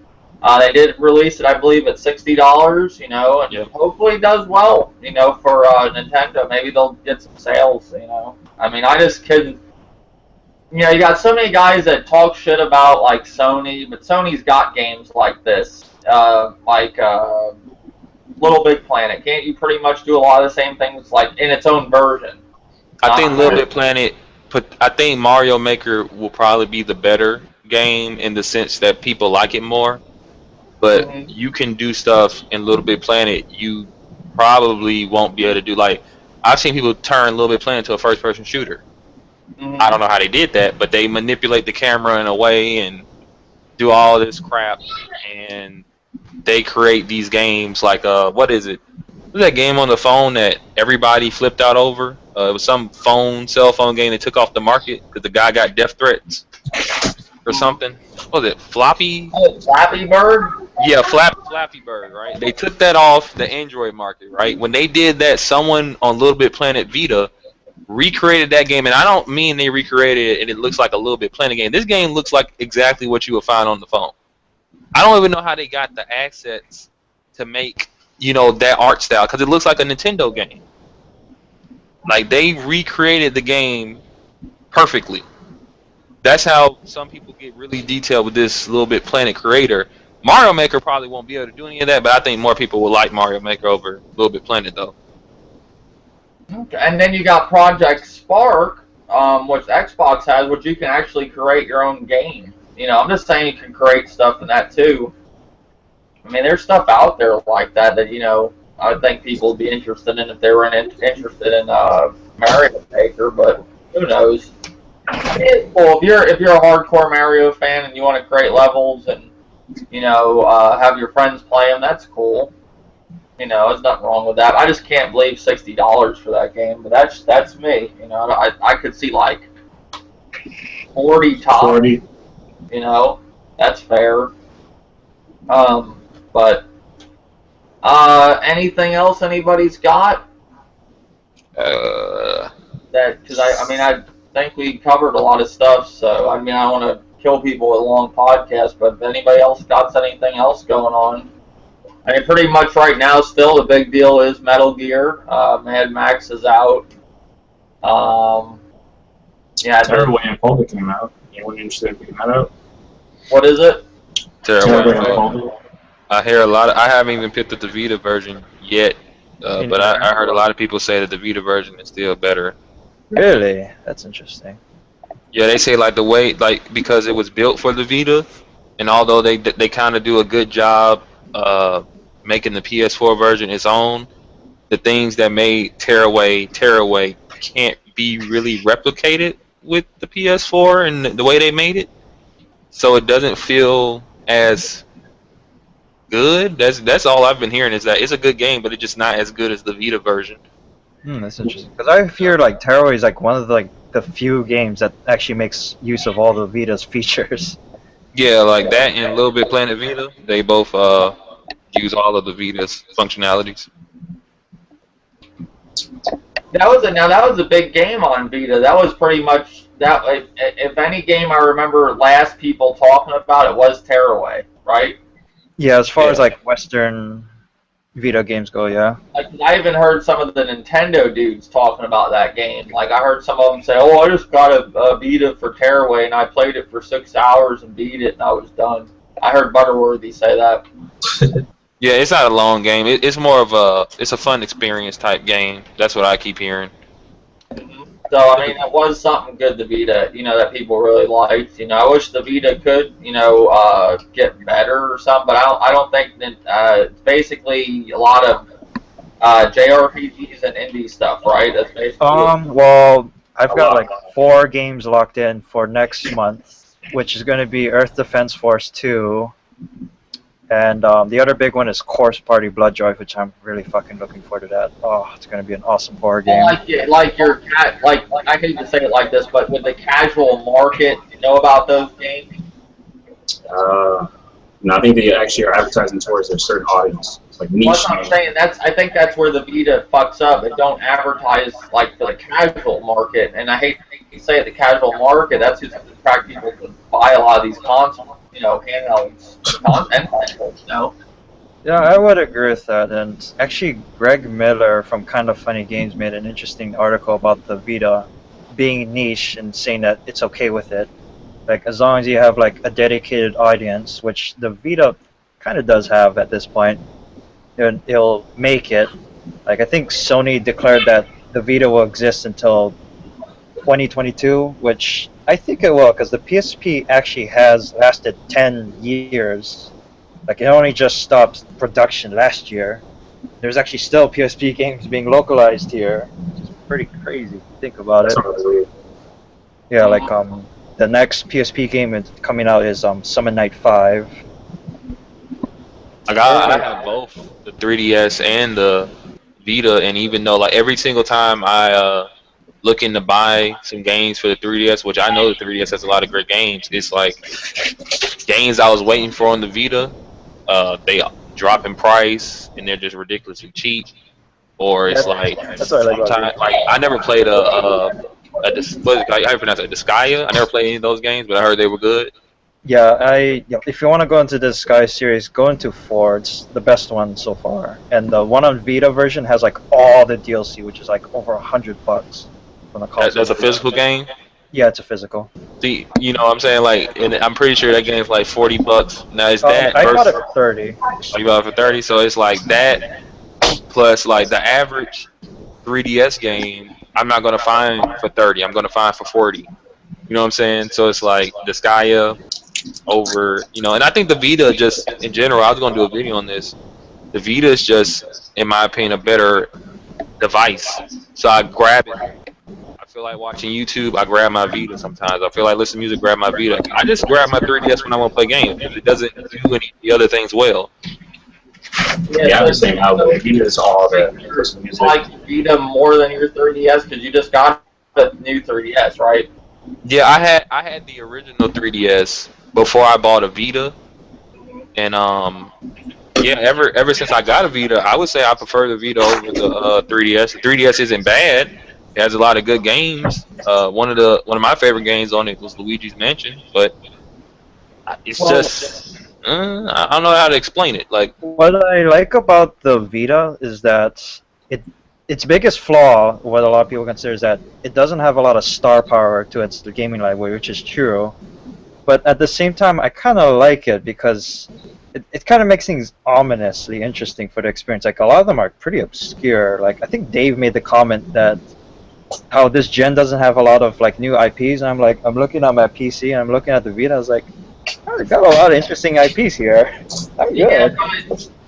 They did release it, I believe, at $60. You know, and Yep. hopefully it does well. You know, for Nintendo, maybe they'll get some sales. You know, I mean, I just couldn't. You know, you got so many guys that talk shit about like Sony, but Sony's got games like this, like Little Big Planet. Can't you pretty much do a lot of the same things like in its own version? I think Little Big Planet, I think Mario Maker will probably be the better game in the sense that people like it more. But Mhm. you can do stuff in Little Big Planet you probably won't be able to do. Like, I've seen people turn Little Big Planet into a first-person shooter. Mhm. I don't know how they did that, but they manipulate the camera in a way and do all this crap, and they create these games like what is it? What was that game on the phone that everybody flipped out over? It was some cell phone game that took off the market because the guy got death threats or something. What was it? Floppy? Oh, Flappy Bird. Yeah, Flappy Bird, right? They took that off the Android market, right? When they did that, someone on Little Bit Planet Vita recreated that game, and I don't mean they recreated it and it looks like a Little Bit Planet game. This game looks like exactly what you would find on the phone. I don't even know how they got the assets to make, that art style, because it looks like a Nintendo game. Like, they recreated the game perfectly. That's how some people get really detailed with this Little Bit Planet creator. Mario Maker probably won't be able to do any of that, but I think more people will like Mario Maker over Little Bit Planet, though. Okay. And then you got Project Spark, which Xbox has, which you can actually create your own game. You know, I'm just saying you can create stuff in that too. I mean, there's stuff out there like that I think people would be interested in if they were interested in Mario Maker, but who knows? It's cool. If you're a hardcore Mario fan and you want to create levels and have your friends play them, that's cool. There's nothing wrong with that. I just can't believe $60 for that game, but that's me. I could see like 40 top. 40. That's fair. But anything else anybody's got? Because I think we covered a lot of stuff. So I don't want to kill people with a long podcast, but if anybody else got anything else going on? Pretty much right now, still the big deal is Metal Gear. Mad Max is out. Tearaway Unfolded came out. Anyone interested in picking that up? What is it? Tearaway Terrible. Unfolded. I hear a lot. I haven't even picked up the Vita version yet, but I heard a lot of people say that the Vita version is still better. Really? That's interesting. Yeah, they say like the way, because it was built for the Vita, and although they kind of do a good job making the PS4 version its own, the things that made Tearaway can't be really replicated with the PS4 and the way they made it, so it doesn't feel as good. That's all I've been hearing, is that it's a good game, but it's just not as good as the Vita version. That's interesting. Because I hear like Tearaway is like one of the few games that actually makes use of all the Vita's features. Yeah, like that and Little Bit Planet Vita, they both use all of the Vita's functionalities. That was a big game on Vita. That was pretty much that. If any game I remember last people talking about it was Tearaway, right? Yeah, as far as like Western Vita games go, yeah. Like, I even heard some of the Nintendo dudes talking about that game. Like, I heard some of them say, "Oh, I just got a Vita for Tearaway, and I played it for 6 hours and beat it, and I was done." I heard Butterworthy say that. Yeah, it's not a long game. It's more of a fun experience type game. That's what I keep hearing. So I mean, it was something good the Vita, that people really liked. I wish the Vita could, get better or something, but I don't think that it's basically a lot of JRPGs and indie stuff, right? That's basically Well, I've got like 4 games locked in for next month, which is going to be Earth Defense Force 2, and the other big one is Course Party Bloodjoy, which I'm really fucking looking forward to that. Oh, it's going to be an awesome horror game. like your cat. Like I hate to say it like this, but with the casual market, you know about those games. No, I think they actually are advertising towards a certain audience, like niche. That's what I'm saying. I think that's where the Vita fucks up. It don't advertise like for the casual market, and I hate to say it, the casual market. That's who's going to attract people to buy a lot of these consoles, handhelds, content consoles. Yeah, I would agree with that. And actually, Greg Miller from Kind of Funny Games made an interesting article about the Vita being niche and saying that it's okay with it. Like, as long as you have like a dedicated audience, which the Vita kind of does have at this point, it'll make it. Like, I think Sony declared that the Vita will exist until 2022, which I think it will, because the PSP actually has lasted 10 years. Like, it only just stopped production last year. There's actually still PSP games being localized here, which is pretty crazy if you think about it. Yeah, like the next PSP game coming out is Summon Night 5. Like I have both the 3DS and the Vita, and even though like every single time I looking to buy some games for the 3DS, which I know the 3DS has a lot of great games, it's like games I was waiting for on the Vita, they drop in price and they're just ridiculously cheap, or it's like That's what I like about sometimes like I never played how do you pronounce it? Disgaea. I never played any of those games, but I heard they were good. Yeah, if you want to go into the Sky series, go into 4. It's the best one so far. And the one on Vita version has like all the DLC, which is like over $100 from the console. That's a physical game. Yeah, it's a physical. See, what I'm saying, like, and I'm pretty sure that game's like $40. Now is that I got it for 30. Oh, you got it for 30, so it's like that plus like the average 3DS game. I'm not gonna find for 30. I'm gonna find for 40. You know what I'm saying? So it's like Disgaea over, and I think the Vita just in general. I was gonna do a video on this. The Vita is just, in my opinion, a better device. So I grab it. I feel like watching YouTube. I grab my Vita sometimes. I feel like listening to music. Grab my Vita. I just grab my 3DS when I want to play games. It doesn't do any of the other things well. Yeah, I'm the same outlet. Vita is all the music. Like Vita more than your 3DS because you just got the new 3DS, right? Yeah, I had the original 3DS before I bought a Vita, and yeah, ever since I got a Vita, I would say I prefer the Vita over the 3DS. The 3DS isn't bad; it has a lot of good games. One of my favorite games on it was Luigi's Mansion, but it's just I don't know how to explain it. Like, what I like about the Vita is that its biggest flaw, what a lot of people consider, is that it doesn't have a lot of star power to its gaming library, which is true. But at the same time, I kind of like it because it kind of makes things ominously interesting for the experience. Like, a lot of them are pretty obscure. Like, I think Dave made the comment that how this gen doesn't have a lot of like new IPs, and I'm looking at my PC and I'm looking at the Vita. I was like, oh, they got a lot of interesting IPs here. I'm good.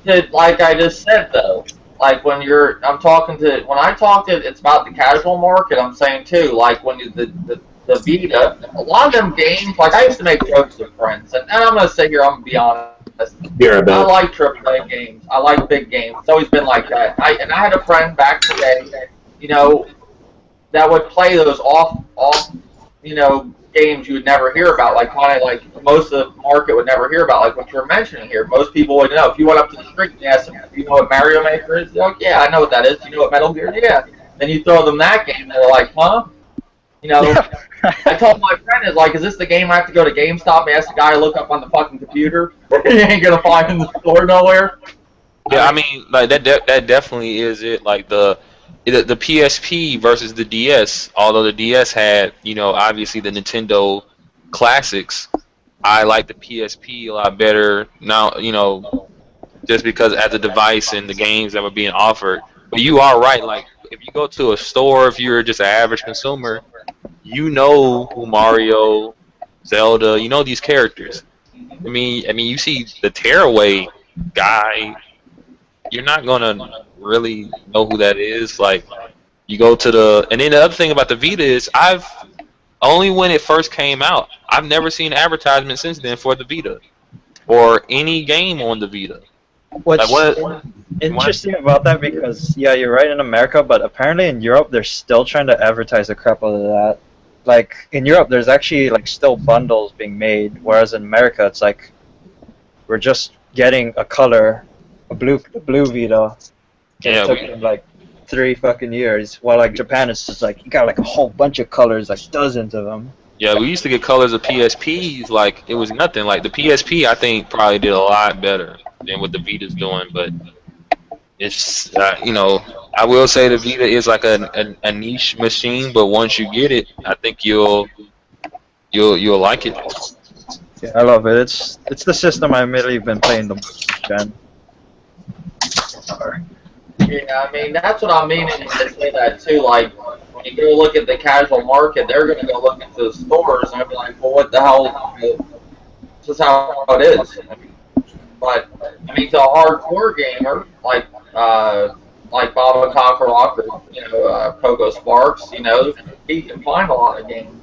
Yeah, like I just said though, like when I talk to, it's about the casual market. I'm saying too, like when the Vita, a lot of them games, like I used to make jokes with friends, and I'm gonna sit here, I'm gonna be honest. I like AAA games. I like big games. It's always been like that. I had a friend back today, that would play those off, games you would never hear about, like most of the market would never hear about, like what you're mentioning here. Most people would know. If you went up to the street and asked them, "Do you know what Mario Maker is?" They're like, "Yeah, I know what that is." "Do you know what Metal Gear?" "Yeah." Then you throw them that game, and they're like, "Huh?" I told my friend, "Is this the game I have to go to GameStop and ask the guy to look up on the fucking computer? He ain't gonna find in the store nowhere." yeah, I mean, like that definitely is it. Like the PSP versus the DS. Although the DS had, obviously the Nintendo classics, I like the PSP a lot better now. Just because as a device and the games that were being offered. But you are right. Like if you go to a store, if you're just an average consumer, you know who Mario, Zelda, you know these characters. I mean, you see the Tearaway guy, you're not gonna really know who that is. Like you go to and then the other thing about the Vita is I've only when it first came out, I've never seen advertisement since then for the Vita or any game on the Vita. What's Like what? interesting about that, because yeah, you're right in America, but apparently in Europe they're still trying to advertise the crap out of that. Like in Europe, there's actually like still bundles being made, whereas in America it's like we're just getting a color, the blue Vita. Yeah, It took them like 3 fucking years, while like Japan it's just like you got like a whole bunch of colors, like dozens of them. Yeah, we used to get colors of PSPs like it was nothing. Like the PSP, I think probably did a lot better than what the Vita's doing. But it's I will say the Vita is like a niche machine. But once you get it, I think you'll like it. Yeah, I love it. It's the system I've really been playing the most, Gen. Yeah, I mean, that's what I mean when they say that, too. Like, when you go look at the casual market, they're going to go look into the stores, and they'll be like, well, what the hell? This is how it is. But, I mean, to a hardcore gamer, like Baba Kakarot or, Pogo Sparks, he can find a lot of games.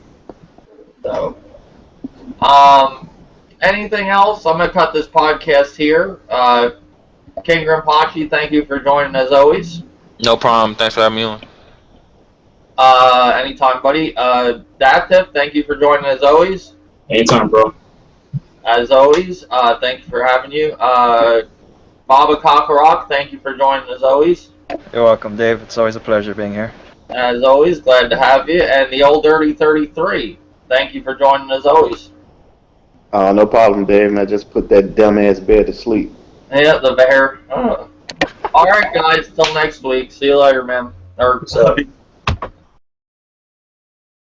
So, anything else? I'm going to cut this podcast here. King Grimpachi, thank you for joining as always. No problem. Thanks for having me on. Anytime, buddy. HadeNuFF, thank you for joining as always. Anytime, bro. As always, thank you for having you. Baba Kakarot, thank you for joining as always. You're welcome, Dave. It's always a pleasure being here. As always, glad to have you. And the old Dirty 33, thank you for joining as always. No problem, Dave. I just put that dumbass bear to sleep. Yeah, the bear. Oh. All right, guys. Till next week. See you later, man. Or,